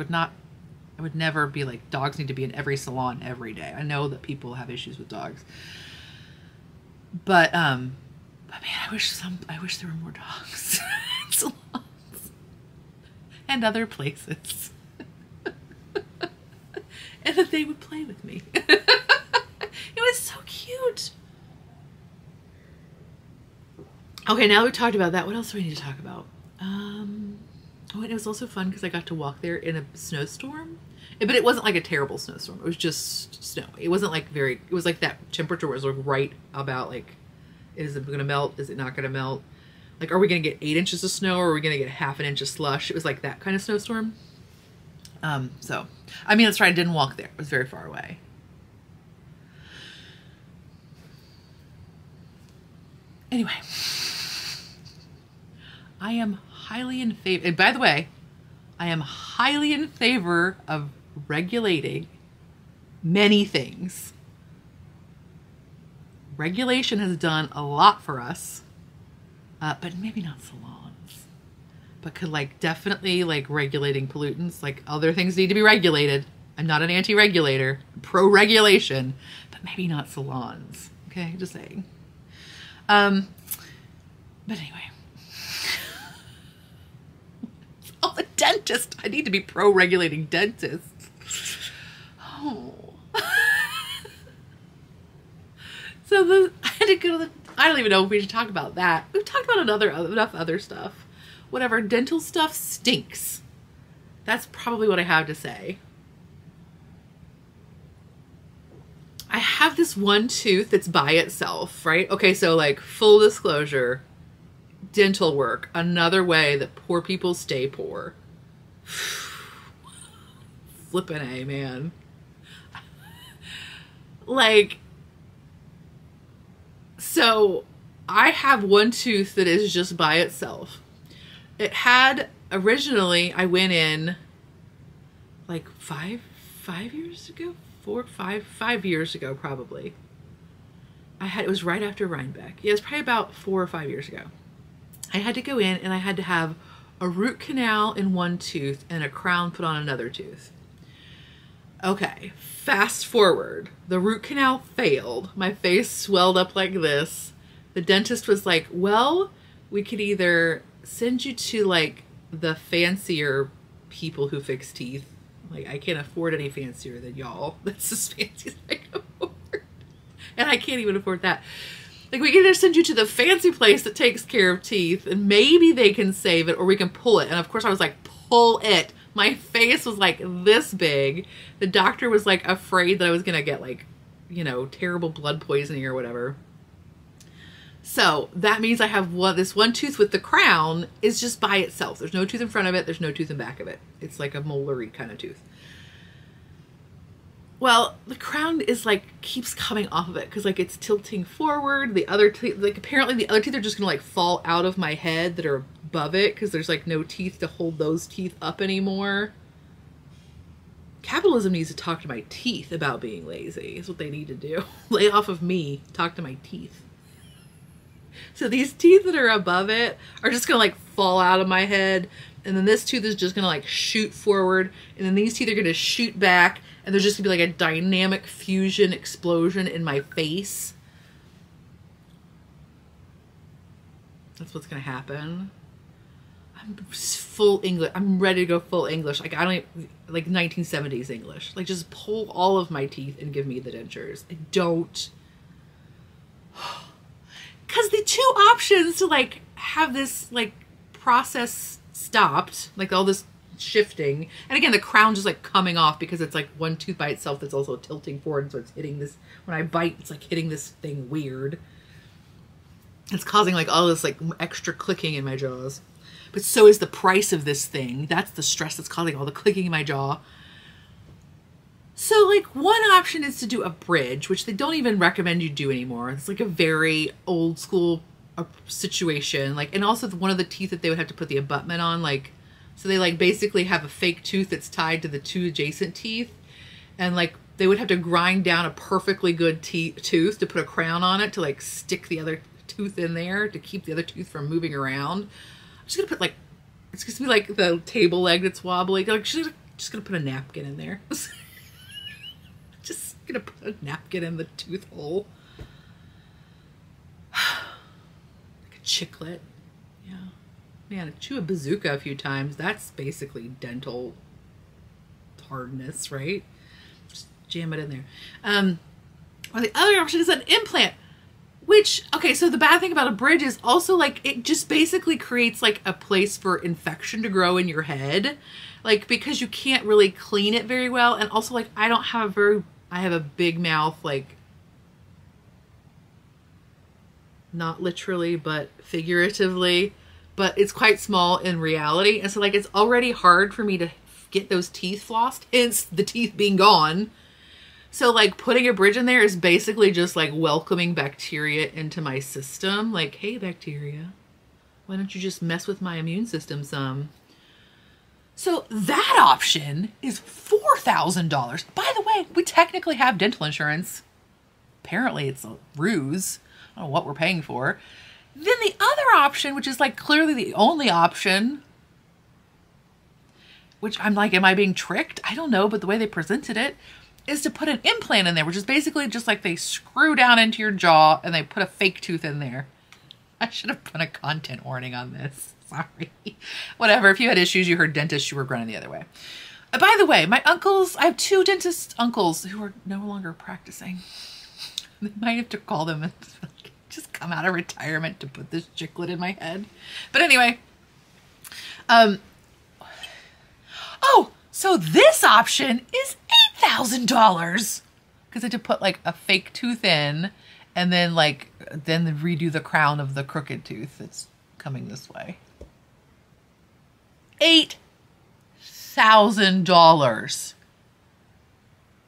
would never be like, dogs need to be in every salon every day. I know that people have issues with dogs. But man, I wish there were more dogs in salons and other places. And that they would play with me. It was so cute. Okay, now we talked about that. What else do we need to talk about? Oh, and it was also fun because I got to walk there in a snowstorm. But it wasn't like a terrible snowstorm. It was just snow. It wasn't like it was like that temperature was like right about like, is it going to melt? Is it not going to melt? Like, are we going to get 8 inches of snow or are we going to get half an inch of slush? It was like that kind of snowstorm. So, I mean, that's right. I didn't walk there. It was very far away. Anyway, I am highly in favor. And by the way, I am highly in favor of regulating many things. Regulation has done a lot for us, but maybe not salons. But could like definitely like regulating pollutants, like other things need to be regulated. I'm not an anti-regulator, pro-regulation, but maybe not salons. Okay, just saying. But anyway. Oh, the dentist. I need to be pro-regulating dentists. Oh. So I had to go to I don't even know if we should talk about that. We've talked about enough other stuff. Whatever, dental stuff stinks. That's probably what I have to say. I have this one tooth that's by itself, right? Okay, so like full disclosure, dental work, another way that poor people stay poor. Flippin' A, man. Like, so I have one tooth that is just by itself. It had, originally, I went in like five years ago, 5 years ago, probably. It was right after Rhinebeck. Yeah, it was probably about 4 or 5 years ago. I had to go in and I had to have a root canal in one tooth and a crown put on another tooth. Okay, fast forward. The root canal failed. My face swelled up like this. The dentist was like, well, we could either send you to like the fancier people who fix teeth. Like, I can't afford any fancier than y'all. That's as fancy as I can afford. And I can't even afford that. Like, we can just send you to the fancy place that takes care of teeth, and maybe they can save it, or we can pull it. And of course I was like, pull it. My face was like this big. The doctor was like afraid that I was gonna get like, you know, terrible blood poisoning or whatever. So that means I have this one tooth with the crown is just by itself. There's no tooth in front of it. There's no tooth in back of it. It's like a molary kind of tooth. Well, the crown is like, keeps coming off of it because like it's tilting forward. The other teeth, like apparently the other teeth are just gonna like fall out of my head that are above it because there's like no teeth to hold those teeth up anymore. Capitalism needs to talk to my teeth about being lazy. Is what they need to do. Lay off of me, talk to my teeth. So these teeth that are above it are just gonna like fall out of my head. And then this tooth is just gonna like shoot forward. And then these teeth are gonna shoot back. And there's just gonna be like a dynamic fusion explosion in my face. That's what's gonna happen. I'm full English. I'm ready to go full English. Like, I don't even, like 1970s English. Like, just pull all of my teeth and give me the dentures. I don't. Because the two options to like have this like process stopped, like all this shifting, and again the crown just like coming off because it's like one tooth by itself that's also tilting forward, so it's hitting this, when I bite it's like hitting this thing weird. It's causing like all this like extra clicking in my jaws. But so is the price of this thing. That's the stress that's causing all the clicking in my jaw. So like one option is to do a bridge, which they don't even recommend you do anymore. It's like a very old school situation. Like, and also one of the teeth that they would have to put the abutment on, like, so they like basically have a fake tooth that's tied to the two adjacent teeth. And like they would have to grind down a perfectly good tooth to put a crown on it to like stick the other tooth in there to keep the other tooth from moving around. I'm just gonna put like, it's gonna be like the table leg that's wobbly. Like, just gonna put a napkin in there. Just gonna put a napkin in the tooth hole. Like a chiclet. Yeah. Man, chew a bazooka a few times. That's basically dental hardness, right? Just jam it in there. Or the other option is an implant. Which, okay, so the bad thing about a bridge is also like it just basically creates like a place for infection to grow in your head. Like, because you can't really clean it very well. And also like I have a big mouth, like not literally, but figuratively, but it's quite small in reality. And so like, it's already hard for me to get those teeth flossed, hence the teeth being gone. So like putting a bridge in there is basically just like welcoming bacteria into my system. Like, hey bacteria, why don't you just mess with my immune system some? So that option is $4,000. By the way, we technically have dental insurance. Apparently it's a ruse. I don't know what we're paying for. Then the other option, which is like clearly the only option, which I'm like, am I being tricked? I don't know, but the way they presented it is to put an implant in there, which is basically just like they screw down into your jaw and they put a fake tooth in there. I should have put a content warning on this. Sorry. Whatever. If you had issues, you heard dentists, you were running the other way. By the way, my uncles, I have two dentist uncles who are no longer practicing. They might have to call them and just come out of retirement to put this chiclet in my head. But anyway, oh, so this option is $8,000 because I had to put like a fake tooth in and then redo the crown of the crooked tooth that's coming this way. $8,000.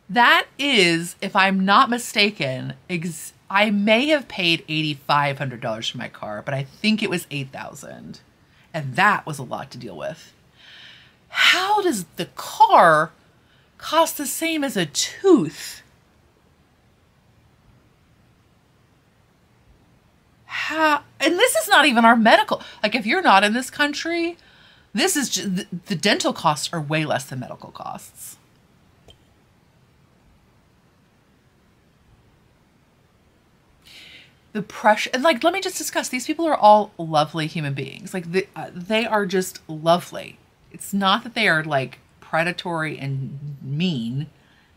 That is, if I'm not mistaken, I may have paid $8,500 for my car, but I think it was $8,000. And that was a lot to deal with. How does the car cost the same as a tooth? How? And this is not even our medical. Like, if you're not in this country, this is just, the dental costs are way less than medical costs. The pressure, and like, let me just discuss, these people are all lovely human beings. Like, they are just lovely. It's not that they are like predatory and mean.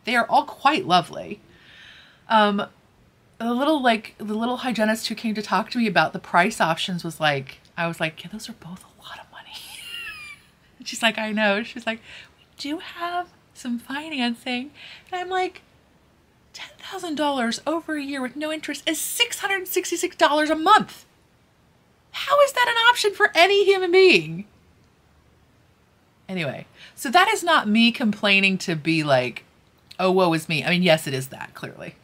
They are all quite lovely. The little hygienist who came to talk to me about the price options was like, I was like, yeah, those are both a lot of money. And she's like, I know. She's like, we do have some financing. And I'm like, $10,000 over a year with no interest is $666 a month. How is that an option for any human being? Anyway, so that is not me complaining to be like, oh, woe is me. I mean, yes, it is that, clearly.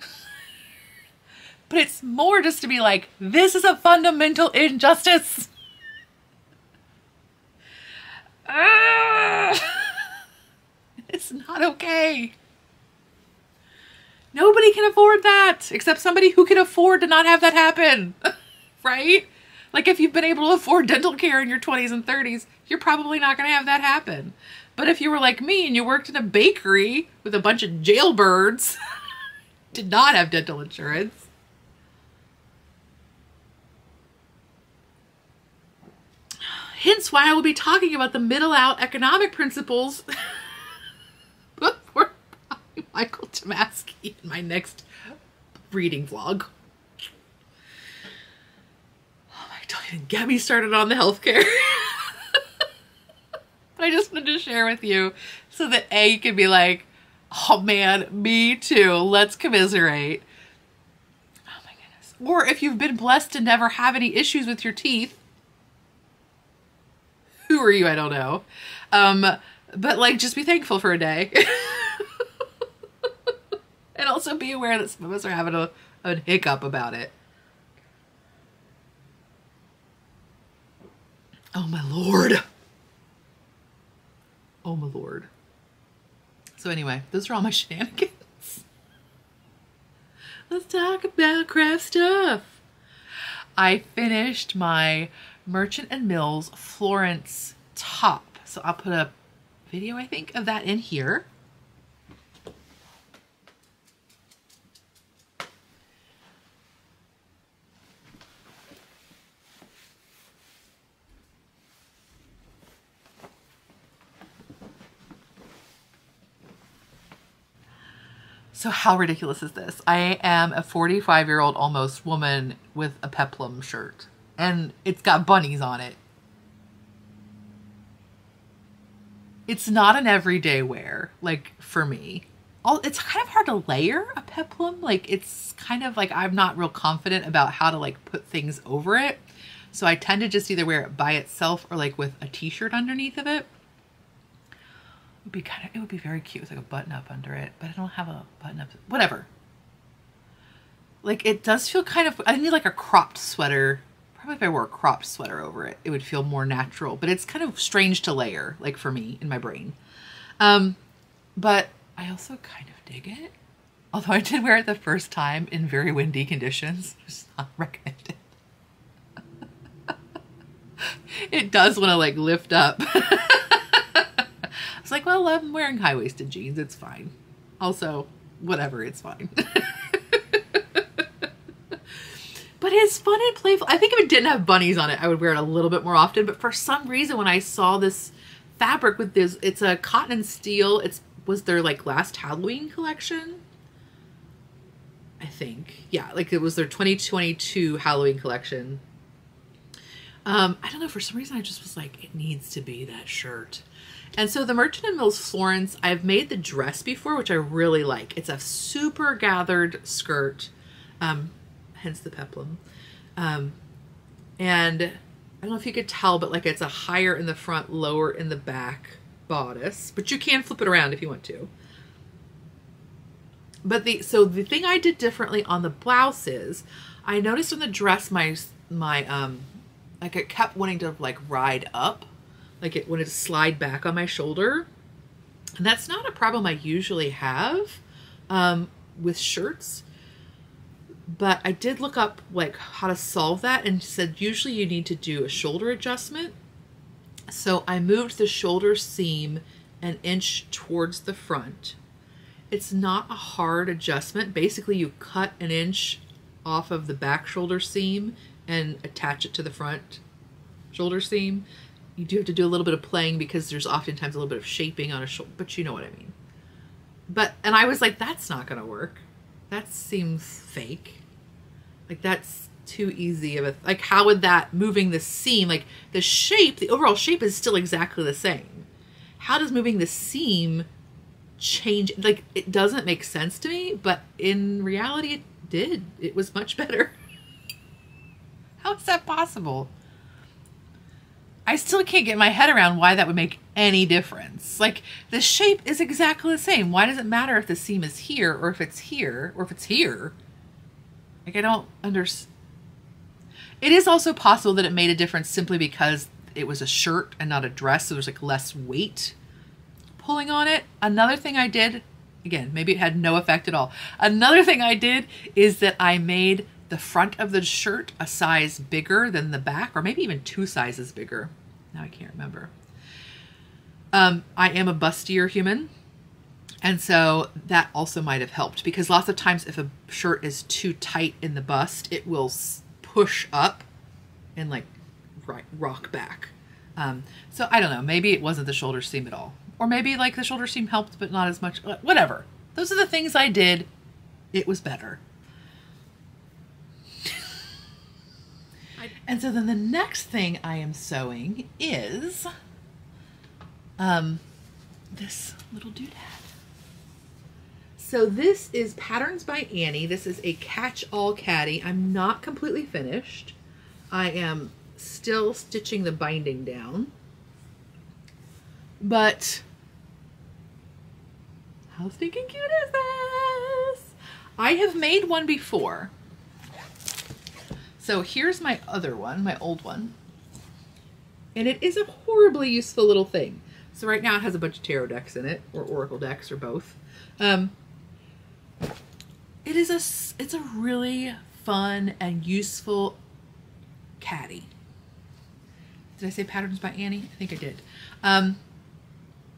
But it's more just to be like, this is a fundamental injustice. It's not okay. Nobody can afford that except somebody who can afford to not have that happen, right? Like if you've been able to afford dental care in your 20s and 30s, you're probably not going to have that happen. But if you were like me and you worked in a bakery with a bunch of jailbirds, did not have dental insurance. Hence why I will be talking about the middle out economic principles before Michael Tomasky in my next reading vlog. Oh my, don't even get me started on the healthcare. But I just wanted to share with you so that A, you can be like, oh man, me too, let's commiserate. Oh my goodness. Or if you've been blessed to never have any issues with your teeth, who are you? I don't know. But like, just be thankful for a day. And also be aware that some of us are having a hiccup about it. Oh my Lord. Oh my Lord. So anyway, those are all my shenanigans. Let's talk about craft stuff. I finished my Merchant & Mills Florence top. So I'll put a video, I think, of that in here. So how ridiculous is this? I am a 45-year-old almost woman with a peplum shirt. And it's got bunnies on it. It's not an everyday wear, like for me. It's kind of hard to layer a peplum. Like it's kind of like I'm not real confident about how to like put things over it. So I tend to just either wear it by itself or like with a t-shirt underneath of it. It would be very cute with like a button up under it, but I don't have a button up. Whatever. Like it does feel kind of, I need like a cropped sweater. Probably if I wore a cropped sweater over it, it would feel more natural, but it's kind of strange to layer, like for me in my brain. But I also kind of dig it. Although I did wear it the first time in very windy conditions. It's not recommended. It does want to like lift up. It's like, well, I'm wearing high-waisted jeans. It's fine. Also, whatever, it's fine. But it's fun and playful. I think if it didn't have bunnies on it, I would wear it a little bit more often. But for some reason, when I saw this fabric with this, it's a cotton and steel. Was their like last Halloween collection? I think. Yeah, like it was their 2022 Halloween collection. I don't know, for some reason I just was like, it needs to be that shirt. And so the Merchant & Mills Florence, I've made the dress before, which I really like. It's a super gathered skirt, hence the peplum. And I don't know if you could tell, but like it's a higher in the front, lower in the back bodice, but you can flip it around if you want to. But so the thing I did differently on the blouse is I noticed on the dress my like it kept wanting to like ride up. Like it wanted to slide back on my shoulder. And that's not a problem I usually have with shirts. But I did look up like how to solve that and said usually you need to do a shoulder adjustment. So I moved the shoulder seam an inch towards the front. It's not a hard adjustment. Basically you cut an inch off of the back shoulder seam and attach it to the front shoulder seam. you do have to do a little bit of playing because there's oftentimes a little bit of shaping on a shoulder, but you know what I mean. And I was like, that's not going to work. That seems fake. Like, that's too easy of a, like, how would that, moving the seam, like the shape, the overall shape is still exactly the same. How does moving the seam change? Like, it doesn't make sense to me, but in reality it did. It was much better. How is that possible? I still can't get my head around why that would make any difference. Like, the shape is exactly the same. Why does it matter if the seam is here or if it's here or if it's here? Like, I don't understand. It is also possible that it made a difference simply because it was a shirt and not a dress, so there's like less weight pulling on it. Another thing I did, again, maybe it had no effect at all. Another thing I did is that I made the front of the shirt a size bigger than the back, or maybe even 2 sizes bigger. Now I can't remember. I am a bustier human, and so that also might have helped, because lots of times if a shirt is too tight in the bust, it will push up and like rock back. So I don't know, maybe it wasn't the shoulder seam at all, or maybe like the shoulder seam helped but not as much. Whatever, those are the things I did. It was better. And so then the next thing I am sewing is this little doodad. So this is Patterns by Annie. This is a catch-all caddy. I'm not completely finished. I am still stitching the binding down. But how stinking cute is this? I have made one before. So here's my other one, my old one. And it is a horribly useful little thing. So right now it has a bunch of tarot decks in it, or oracle decks, or both. It's a really fun and useful caddy. Did I say Patterns by Annie? I think I did.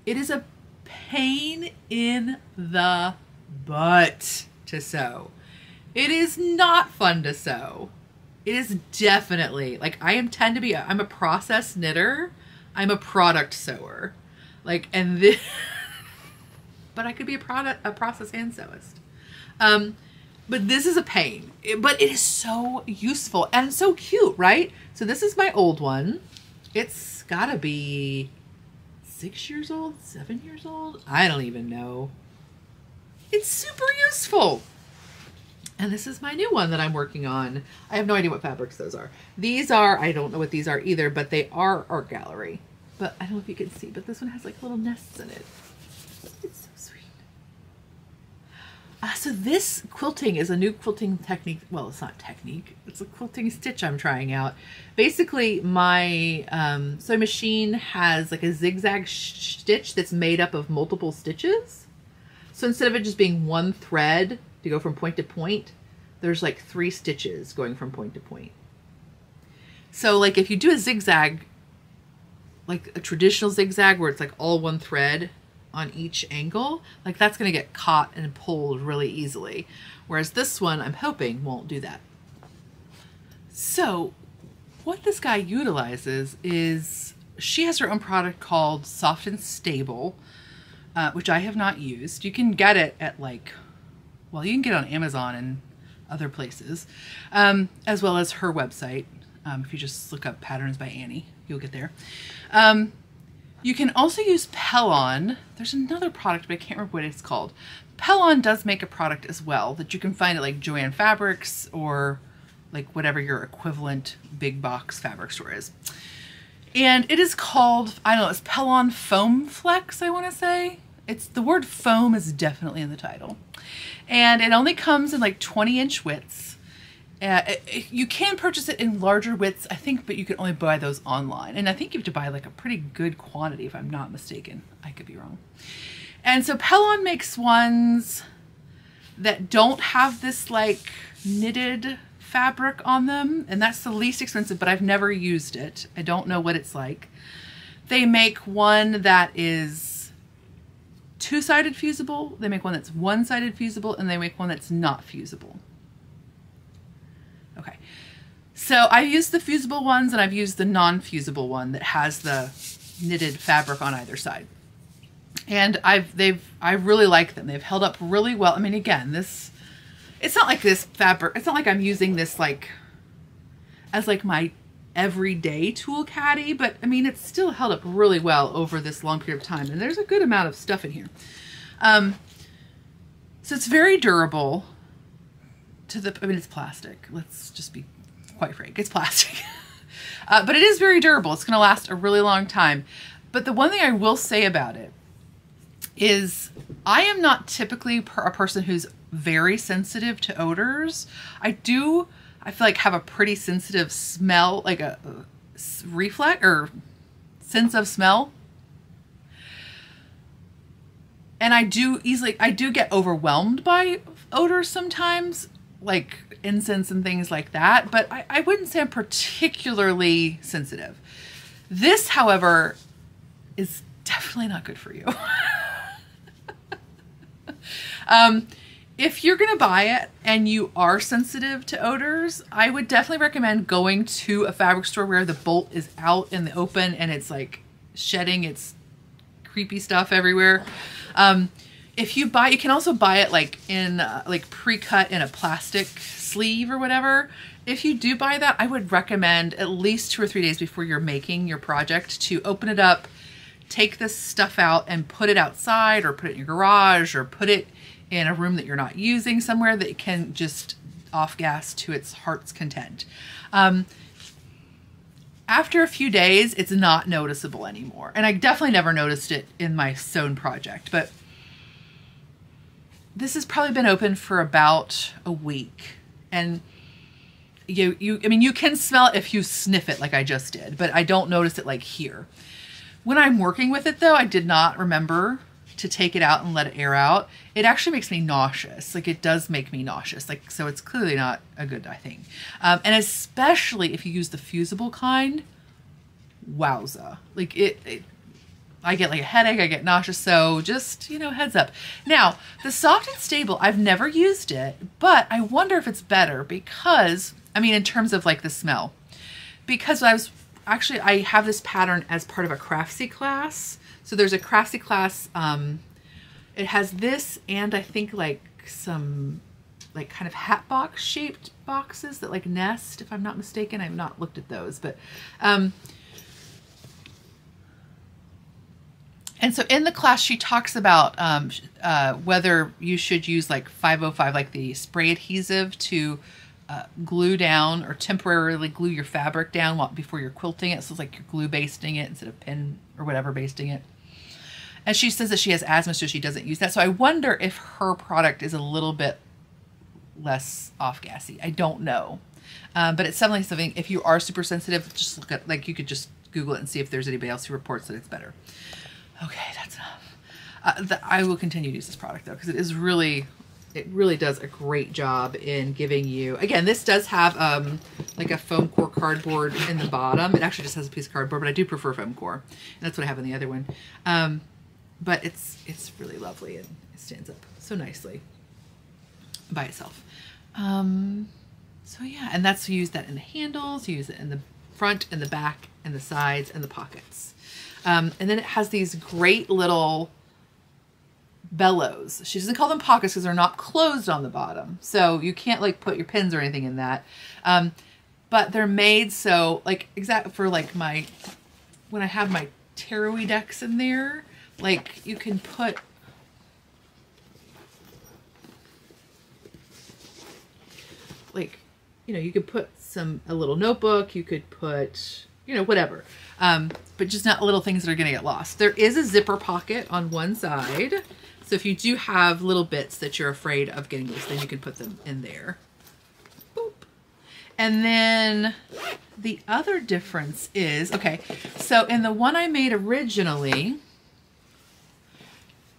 It is a pain in the butt to sew. It is not fun to sew. It is definitely, like, I'm a process knitter. I'm a product sewer. Like, and this, but I could be a process and sewist. But this is a pain, but it is so useful and so cute, right? So this is my old one. It's gotta be 6 years old, 7 years old. I don't even know. It's super useful. And this is my new one that I'm working on. I have no idea what fabrics those are. These are, I don't know what these are either, but they are Art Gallery. But I don't know if you can see, but this one has like little nests in it. It's so sweet. So this quilting is a new quilting technique. Well, it's not technique. It's a quilting stitch I'm trying out. Basically, my sewing machine has like a zigzag stitch that's made up of multiple stitches. So instead of it just being one thread to go from point to point, there's like 3 stitches going from point to point. So like if you do a zigzag, like a traditional zigzag where it's like all one thread on each angle, like that's going to get caught and pulled really easily. Whereas this one, I'm hoping, won't do that. So what this guy utilizes is, she has her own product called Soft and Stable, which I have not used. You can get it at like, well, you can get it on Amazon and other places, as well as her website. If you just look up Patterns by Annie, you'll get there. You can also use Pellon. There's another product, but I can't remember what it's called. Pellon does make a product as well that you can find at like Joann Fabrics or like whatever your equivalent big box fabric store is. And it is called, I don't know, it's Pellon Foam Flex, I want to say. It's, the word foam is definitely in the title. And it only comes in like 20-inch widths. You can purchase it in larger widths, I think, but you can only buy those online. And I think you have to buy like a pretty good quantity, if I'm not mistaken. I could be wrong. And so Pellon makes ones that don't have this like knitted fabric on them. And that's the least expensive, but I've never used it. I don't know what it's like. They make one that is 2-sided fusible. They make one that's 1-sided fusible, and they make one that's not fusible. Okay, So I've used the fusible ones and I've used the non-fusible one that has the knitted fabric on either side. And I really like them. They've held up really well. I mean, again, it's not like this fabric, it's not like I'm using this like as like my everyday tool caddy, but I mean, it's still held up really well over this long period of time. And there's a good amount of stuff in here. So it's very durable I mean, it's plastic. Let's just be quite frank. It's plastic, but it is very durable. It's going to last a really long time. But the one thing I will say about it is I am not typically a person who's very sensitive to odors. I feel like have a pretty sensitive smell, like a reflex or sense of smell. And I do get overwhelmed by odors sometimes, like incense and things like that, but I wouldn't say I'm particularly sensitive. This, however, is definitely not good for you. If you're going to buy it and you are sensitive to odors, I would definitely recommend going to a fabric store where the bolt is out in the open and it's like shedding its creepy stuff everywhere. If you buy, you can also buy it like in like pre-cut in a plastic sleeve or whatever. If you do buy that, I would recommend at least 2 or 3 days before you're making your project to open it up, take this stuff out and put it outside or put it in your garage or put it in a room that you're not using somewhere that it can just off gas to its heart's content. After a few days, it's not noticeable anymore. And I definitely never noticed it in my sewn project, but this has probably been open for about a week. And I mean, you can smell it if you sniff it like I just did, but I don't notice it like here. When I'm working with it though, I did not remember to take it out and let it air out. It actually makes me nauseous. Like it does make me nauseous. Like, so it's clearly not a good thing. And especially if you use the fusible kind, wowza. Like I get like a headache, I get nauseous. So just, you know, heads up. Now the Soft and Stable, I've never used it, but I wonder if it's better because, I mean, in terms of like the smell, because I have this pattern as part of a Craftsy class. So there's a Craftsy class, it has this and I think like some like kind of hat box shaped boxes that like nest, if I'm not mistaken. I've not looked at those, but and so in the class she talks about whether you should use like 505, like the spray adhesive to glue down or temporarily glue your fabric down before you're quilting it. So it's like you're glue basting it instead of pin or whatever basting it. And she says that she has asthma, so she doesn't use that. So I wonder if her product is a little bit less off-gassy. I don't know. But it's definitely something, if you are super sensitive, just look at, like, you could just Google it and see if there's anybody else who reports that it's better. Okay, that's enough. I will continue to use this product, though, because it really does a great job in giving you, again, this does have like a foam core cardboard in the bottom. It actually just has a piece of cardboard, but I do prefer foam core. And that's what I have in the other one. But it's really lovely and it stands up so nicely by itself. So yeah, and that's, you use that in the handles, you use it in the front and the back and the sides and the pockets. And then it has these great little bellows. She doesn't call them pockets because they're not closed on the bottom. So you can't like put your pins or anything in that. But they're made so like exact for like when I have my tarot-y decks in there, like you can put like, you know, you could put a little notebook, you could put, you know, whatever. But just not little things that are going to get lost. There is a zipper pocket on one side. So if you do have little bits that you're afraid of getting loose, then you can put them in there. Boop. And then the other difference is, okay, so in the one I made originally,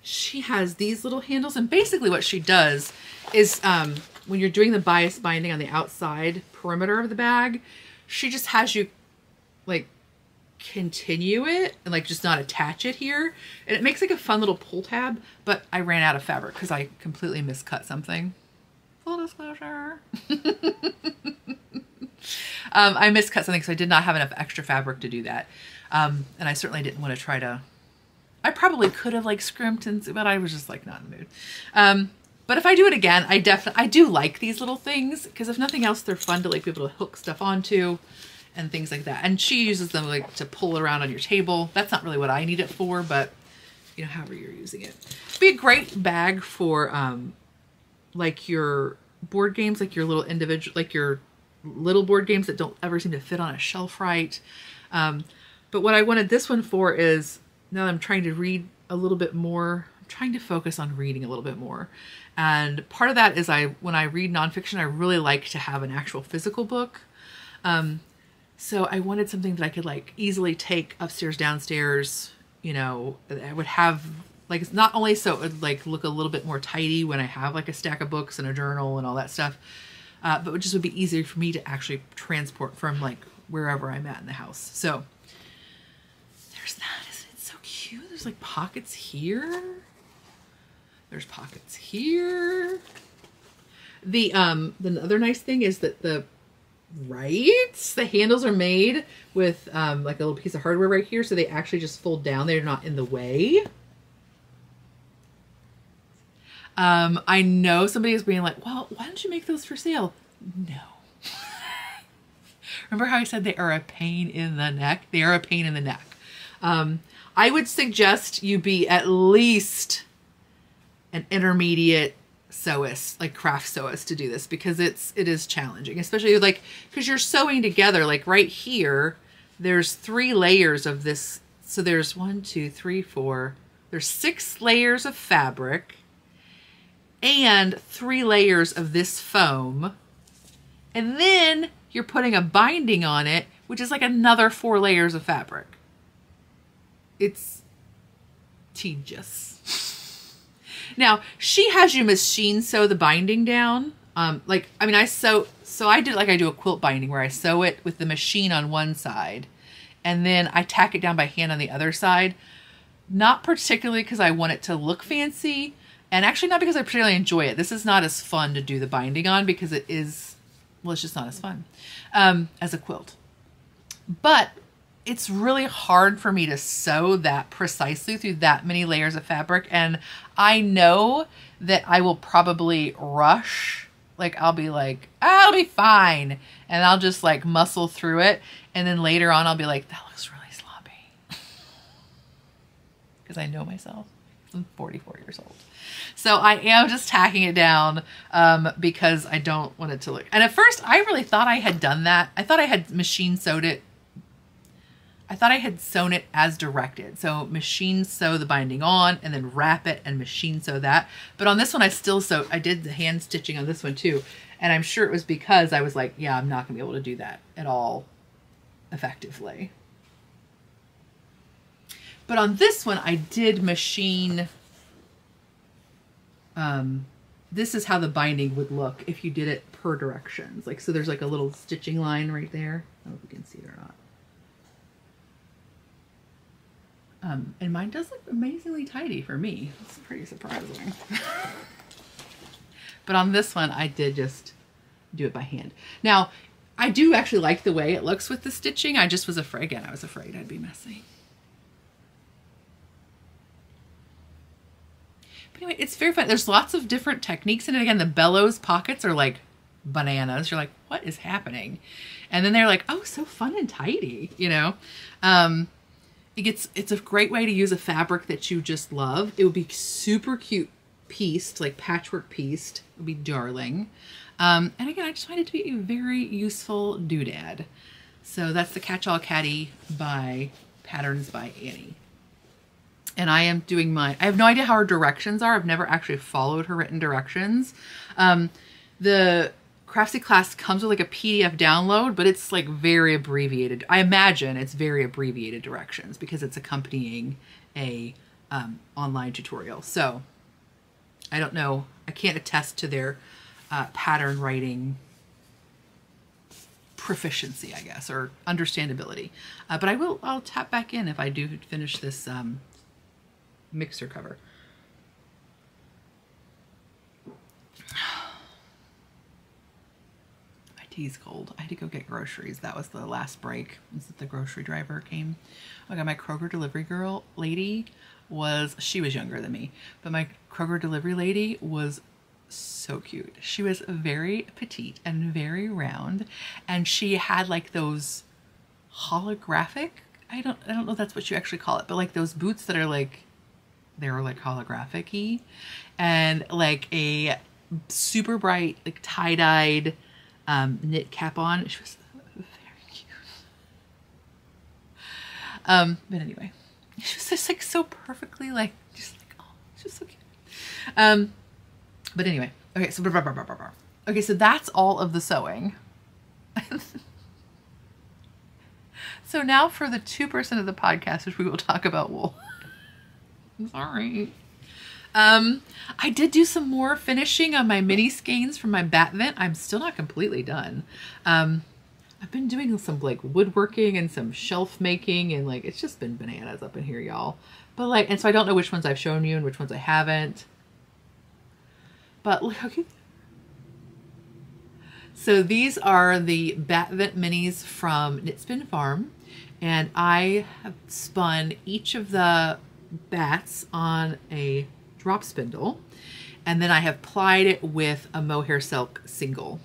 she has these little handles. And basically what she does is when you're doing the bias binding on the outside perimeter of the bag, she just has you like continue it and like just not attach it here, and it makes like a fun little pull tab. But I ran out of fabric because I completely miscut something. Full disclosure. I miscut something, so I did not have enough extra fabric to do that. And I certainly didn't want to try to, I probably could have like scrimped, but I was just like not in the mood. But if I do it again, I do like these little things, because if nothing else, they're fun to like be able to hook stuff onto and things like that. And she uses them like to pull it around on your table. That's not really what I need it for, but you know, however you're using it. It'd be a great bag for like your board games, like your little individual, like your little board games that don't ever seem to fit on a shelf right. But what I wanted this one for is, now that I'm trying to read a little bit more, I'm trying to focus on reading a little bit more. And part of that is when I read nonfiction, I really like to have an actual physical book. So I wanted something that I could like easily take upstairs, downstairs, you know, I would have like, it's not only so it would like look a little bit more tidy when I have like a stack of books and a journal and all that stuff, but it just would be easier for me to actually transport from like wherever I'm at in the house. So there's that. Isn't it so cute? There's like pockets here. There's pockets here. The other nice thing is that the handles are made with like a little piece of hardware right here, so they actually just fold down. They're not in the way. I know somebody is being like, well, why don't you make those for sale? No. Remember how I said they are a pain in the neck? They are a pain in the neck. I would suggest you be at least an intermediate sewist, like craft sewist, to do this, because it is challenging, especially like because you're sewing together. Like right here, there's 3 layers of this. So there's 1, 2, 3, 4. There's 6 layers of fabric and 3 layers of this foam, and then you're putting a binding on it, which is like another 4 layers of fabric. It's tedious. Now, she has you machine sew the binding down. Like, I mean, so I did like I do a quilt binding where I sew it with the machine on one side and then I tack it down by hand on the other side. Not particularly because I want it to look fancy, and actually not because I particularly enjoy it. This is not as fun to do the binding on because it is, well, it's just not as fun as a quilt. But it's really hard for me to sew that precisely through that many layers of fabric. And I know that I will probably rush. Like I'll be like, I'll be fine. And I'll just like muscle through it. And then later on, I'll be like, that looks really sloppy. Because I know myself. I'm 44 years old. So I am just tacking it down because I don't want it to look. And at first I really thought I had done that. I thought I had machine sewed it. I thought I had sewn it as directed. So machine sew the binding on and then wrap it and machine sew that. But on this one, I did the hand stitching on this one too. And I'm sure it was because I was like, yeah, I'm not gonna be able to do that at all effectively. But on this one, I did machine, this is how the binding would look if you did it per directions. Like, so there's like a little stitching line right there. I don't know if you can see it or not. And mine does look amazingly tidy for me. It's pretty surprising. But on this one, I did just do it by hand. Now, I do actually like the way it looks with the stitching. I just was afraid, again, I was afraid I'd be messy. But anyway, it's very fun. There's lots of different techniques in it. Again, the bellows pockets are like bananas. You're like, what is happening? And then they're like, oh, so fun and tidy, you know? It's a great way to use a fabric that you just love. It would be super cute pieced, like patchwork pieced. It would be darling. And again, I just find it to be a very useful doodad. So that's the All Caddy by Patterns by Annie. And I am doing I have no idea how her directions are. I've never actually followed her written directions. The Craftsy class comes with like a PDF download, but it's like very abbreviated. I imagine it's very abbreviated directions because it's accompanying a online tutorial. So I don't know. I can't attest to their pattern writing proficiency, I guess, or understandability. But I'll tap back in if I do finish this mixer cover. tea's cold. I had to go get groceries. That was the last break. Was that the grocery driver came? I got my Kroger delivery girl lady she was younger than me, but my Kroger delivery lady was so cute. She was very petite and very round, and she had like those holographic, I don't know if that's what you actually call it, but like those boots that are like, they were like holographic-y, and like a super bright like tie-dyed knit cap on. She was very cute. But anyway, she was just like so perfectly like, just like, oh, she was so cute. But anyway, okay, so okay, so that's all of the sewing. So now for the 2% of the podcast, which we will talk about wool. I'm sorry. I did do some more finishing on my mini skeins from my bat vent. I'm still not completely done. I've been doing some like woodworking and some shelf making, and like it's just been bananas up in here, y'all. But like, and so I don't know which ones I've shown you and which ones I haven't. But look how cute. So these are the bat vent minis from Knit Spin Farm, and I have spun each of the bats on a drop spindle, and then I have plied it with a mohair silk single,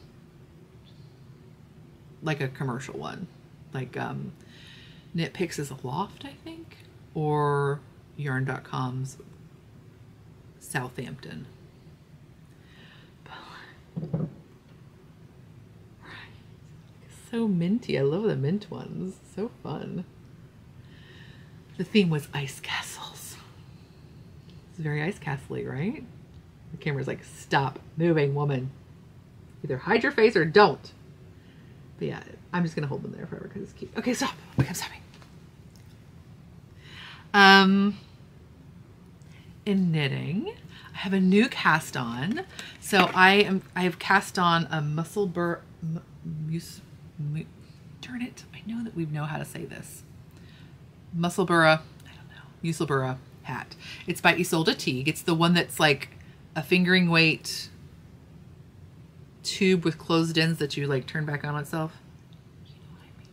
like a commercial one, like Knit Picks is a Loft, I think, or yarn.com's Southampton. So minty. I love the mint ones. So fun. The theme was ice castles. It's very ice castle-y, right? The camera's like, stop moving, woman. Either hide your face or don't. But yeah, I'm just gonna hold them there forever because it's cute. Okay, stop. Okay, I'm stopping. In knitting, I have a new cast on. So I have cast on a darn it, I know that we know how to say this. Musselburgh, I don't know, Musselburgh hat. It's by Isolde Teague. It's the one that's like a fingering weight tube with closed ends that you like turn back on itself. You know what I mean?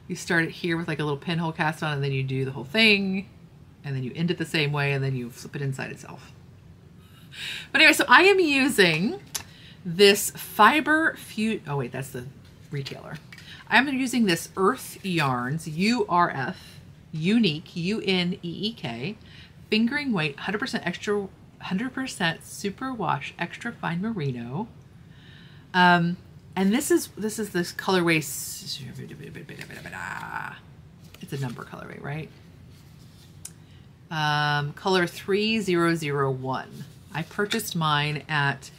You start it here with like a little pinhole cast on, and then you do the whole thing, and then you end it the same way, and then you flip it inside itself. But anyway, so I am using this fiber oh wait, that's the retailer. I'm using this Earth Yarns URF Unique UNEEK fingering weight 100% extra 100% superwash extra fine merino. And this is this colorway. It's a number colorway, right? Color 3001. I purchased mine at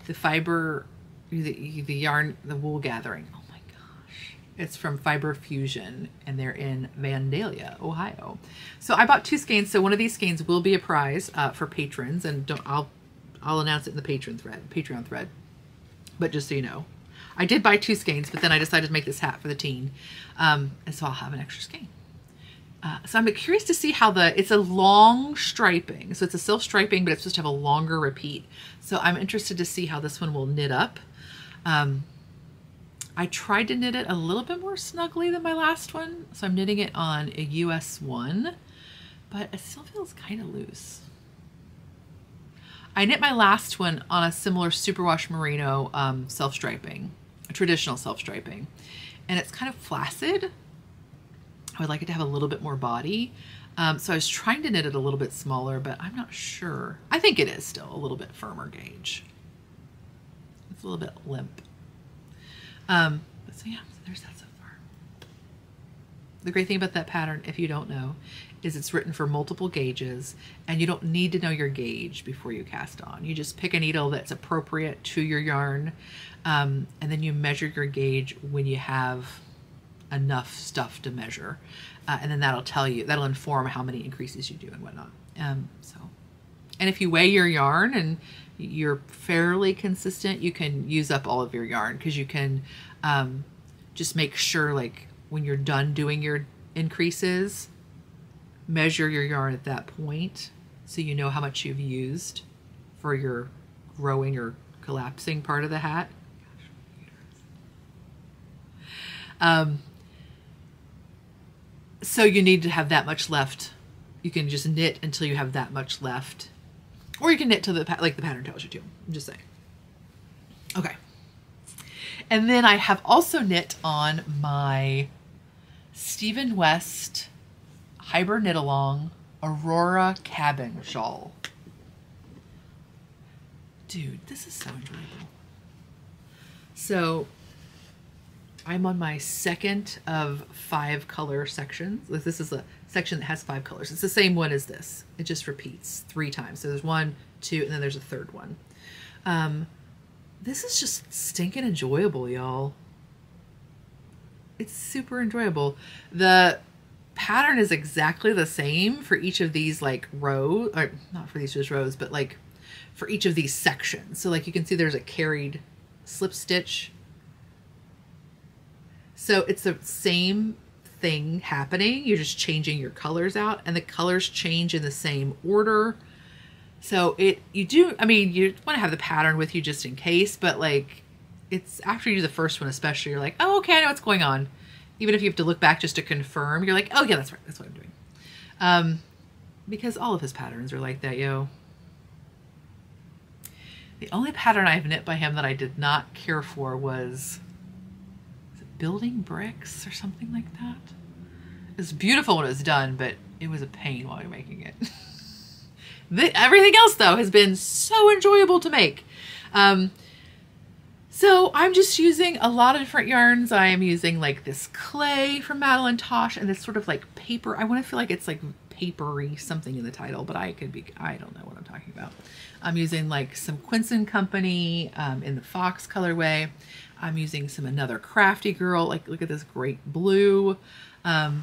the the Wool Gathering. Oh my gosh. It's from Fiber Fusion, and they're in Vandalia, Ohio. So I bought 2 skeins. So one of these skeins will be a prize for patrons, and I'll announce it in the Patreon thread. But just so you know, I did buy 2 skeins, but then I decided to make this hat for the teen. And so I'll have an extra skein. So I'm curious to see how it's a long striping. So it's a self striping, but it's supposed to have a longer repeat. So I'm interested to see how this one will knit up. I tried to knit it a little bit more snugly than my last one. So I'm knitting it on a US 1, but it still feels kind of loose. I knit my last one on a similar superwash merino self-striping, a traditional self-striping, and it's kind of flaccid. I would like it to have a little bit more body. So I was trying to knit it a little bit smaller, but I'm not sure. I think it is still a little bit firmer gauge. It's a little bit limp. But so yeah, so there's that so far. The great thing about that pattern, if you don't know, is it's written for multiple gauges, and you don't need to know your gauge before you cast on. You just pick a needle that's appropriate to your yarn, and then you measure your gauge when you have enough stuff to measure, and then that'll inform how many increases you do and whatnot. And if you weigh your yarn and you're fairly consistent, you can use up all of your yarn, because you can just make sure, like, when you're done doing your increases, measure your yarn at that point so you know how much you've used for your growing or collapsing part of the hat. Gosh, So you need to have that much left. You can just knit until you have that much left. Or you can knit till like the pattern tells you to. I'm just saying. Okay. And then I have also knit on my Stephen West Hybrid Knit Along Aurora Cabin shawl. Dude, this is so enjoyable. So I'm on my second of 5 color sections. This is a section that has 5 colors. It's the same one as this. It just repeats 3 times. So there's 1, 2, and then there's a third one. This is just stinking enjoyable, y'all. It's super enjoyable. The pattern is exactly the same for each of these like rows, or not for these just rows, but like for each of these sections. So like you can see there's a carried slip stitch. So it's the same thing happening. You're just changing your colors out, and the colors change in the same order. So you do, I mean, you want to have the pattern with you just in case, but like it's after you do the first one, especially, you're like, oh, okay, I know what's going on. Even if you have to look back just to confirm, you're like, oh yeah, that's right. That's what I'm doing. Because all of his patterns are like that, yo. The only pattern I've knit by him that I did not care for was it building bricks or something like that? It was beautiful when it was done, but it was a pain while you're making it. Everything else, though, has been so enjoyable to make. So I'm just using a lot of different yarns. I am using like this clay from Madeline Tosh and this sort of like paper. I want to feel like it's like papery something in the title, but I don't know what I'm talking about. I'm using like some Quinson Company in the Fox colorway. I'm using another Crafty Girl. Like, look at this great blue, and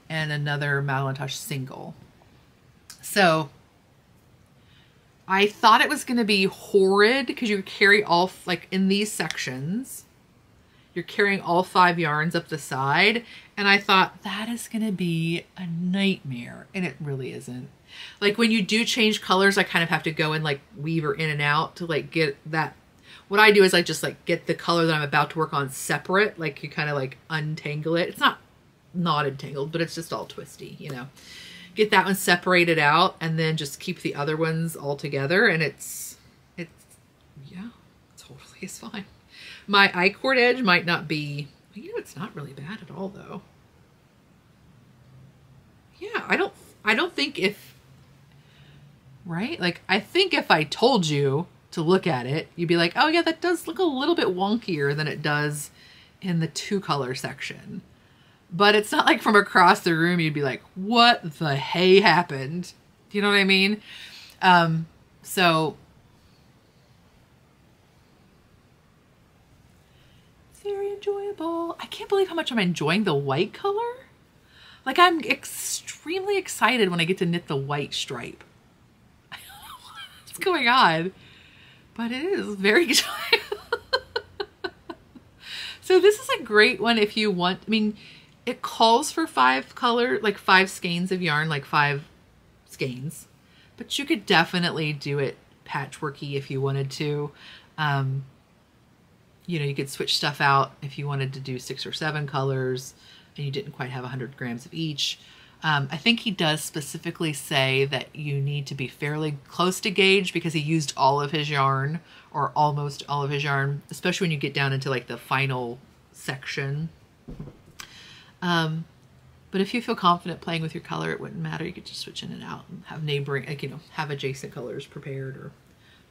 another Madeline Tosh single. So I thought it was going to be horrid because you carry all, like in these sections, you're carrying all 5 yarns up the side. And I thought that is going to be a nightmare. And it really isn't. Like when you do change colors, I kind of have to go and like weave her in and out to like get that. What I do is I just like get the color that I'm about to work on separate. Like you kind of like untangle it. It's not entangled, but it's just all twisty, you know. Get that one separated out and then just keep the other ones all together, and it's yeah, totally is fine. My I-cord edge might not be, you know, it's not really bad at all though. Yeah, I don't think right? Like I think if I told you to look at it, you'd be like, oh yeah, that does look a little bit wonkier than it does in the 2 color section. But it's not like from across the room you'd be like, what the hey happened? Do you know what I mean? So it's very enjoyable. I can't believe how much I'm enjoying the white color. Like I'm extremely excited when I get to knit the white stripe. I don't know what's going on, but it is very enjoyable. So this is a great one if you want, I mean, it calls for 5 color, like 5 skeins of yarn, like 5 skeins, but you could definitely do it patchworky if you wanted to. You know, you could switch stuff out if you wanted to do 6 or 7 colors and you didn't quite have 100 grams of each. I think he does specifically say that you need to be fairly close to gauge because he used all of his yarn or almost all of his yarn, especially when you get down into like the final section. But if you feel confident playing with your color, it wouldn't matter. You could just switch in and out and have neighboring, like, you know, have adjacent colors prepared or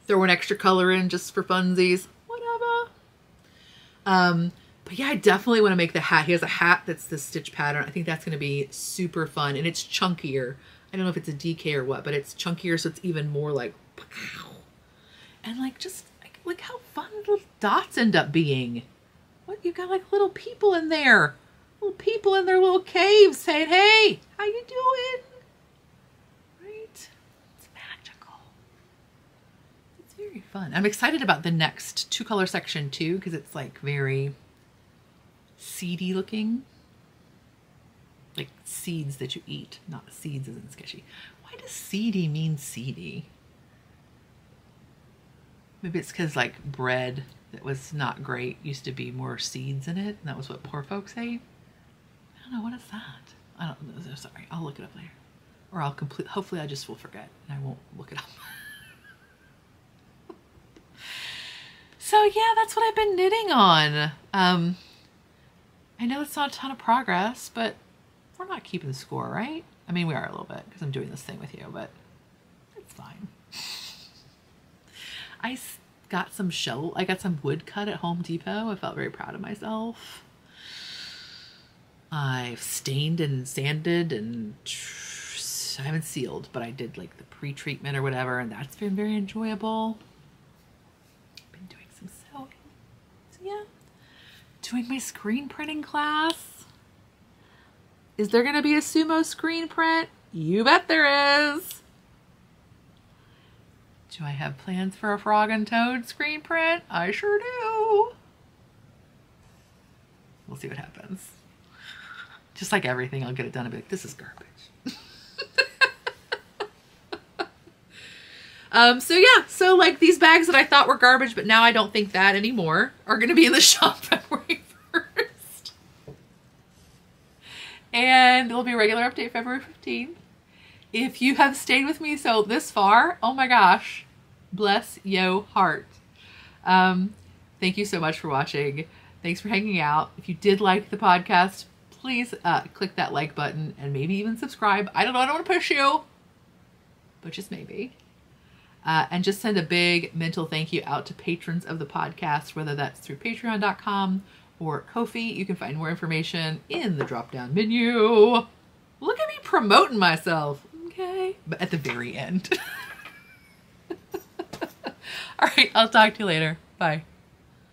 throw an extra color in just for funsies, whatever. But yeah, I definitely want to make the hat. He has a hat that's the stitch pattern. I think that's going to be super fun, and it's chunkier. I don't know if it's a DK or what, but it's chunkier, so it's even more like, and like, just like, look how fun little dots end up being. What, you've got like little people in there. Little people in their little caves saying, hey, how you doing? Right? It's magical. It's very fun. I'm excited about the next 2 color section too, because it's like very seedy looking. Like seeds that you eat, not seeds as in sketchy. Why does seedy mean seedy? Maybe it's because like bread that was not great. Used to be more seeds in it, and that was what poor folks ate. I don't know, what is that? I don't know. Sorry, I'll look it up later. Or hopefully I just will forget and I won't look it up. So yeah, that's what I've been knitting on. I know it's not a ton of progress, but we're not keeping score, right? I mean, we are a little bit because I'm doing this thing with you, but it's fine. I got some wood cut at Home Depot. I felt very proud of myself. I've stained and sanded, and I haven't sealed, but I did like the pre-treatment or whatever, and that's been very enjoyable. Been doing some sewing. So yeah, doing my screen printing class. Is there gonna be a sumo screen print? You bet there is. Do I have plans for a frog and toad screen print? I sure do. We'll see what happens. Just like everything, I'll get it done and be like, this is garbage. So yeah, so like these bags that I thought were garbage, but now I don't think that anymore, are gonna be in the shop February 1st. And there'll be a regular update February 15th. If you have stayed with me so this far, oh my gosh, bless yo heart. Thank you so much for watching. Thanks for hanging out. If you did like the podcast, please click that like button and maybe even subscribe. I don't know, I don't want to push you, but just maybe. And just send a big mental thank you out to patrons of the podcast, whether that's through patreon.com or Ko-fi. You can find more information in the drop-down menu. Look at me promoting myself, okay? But at the very end. All right, I'll talk to you later. Bye.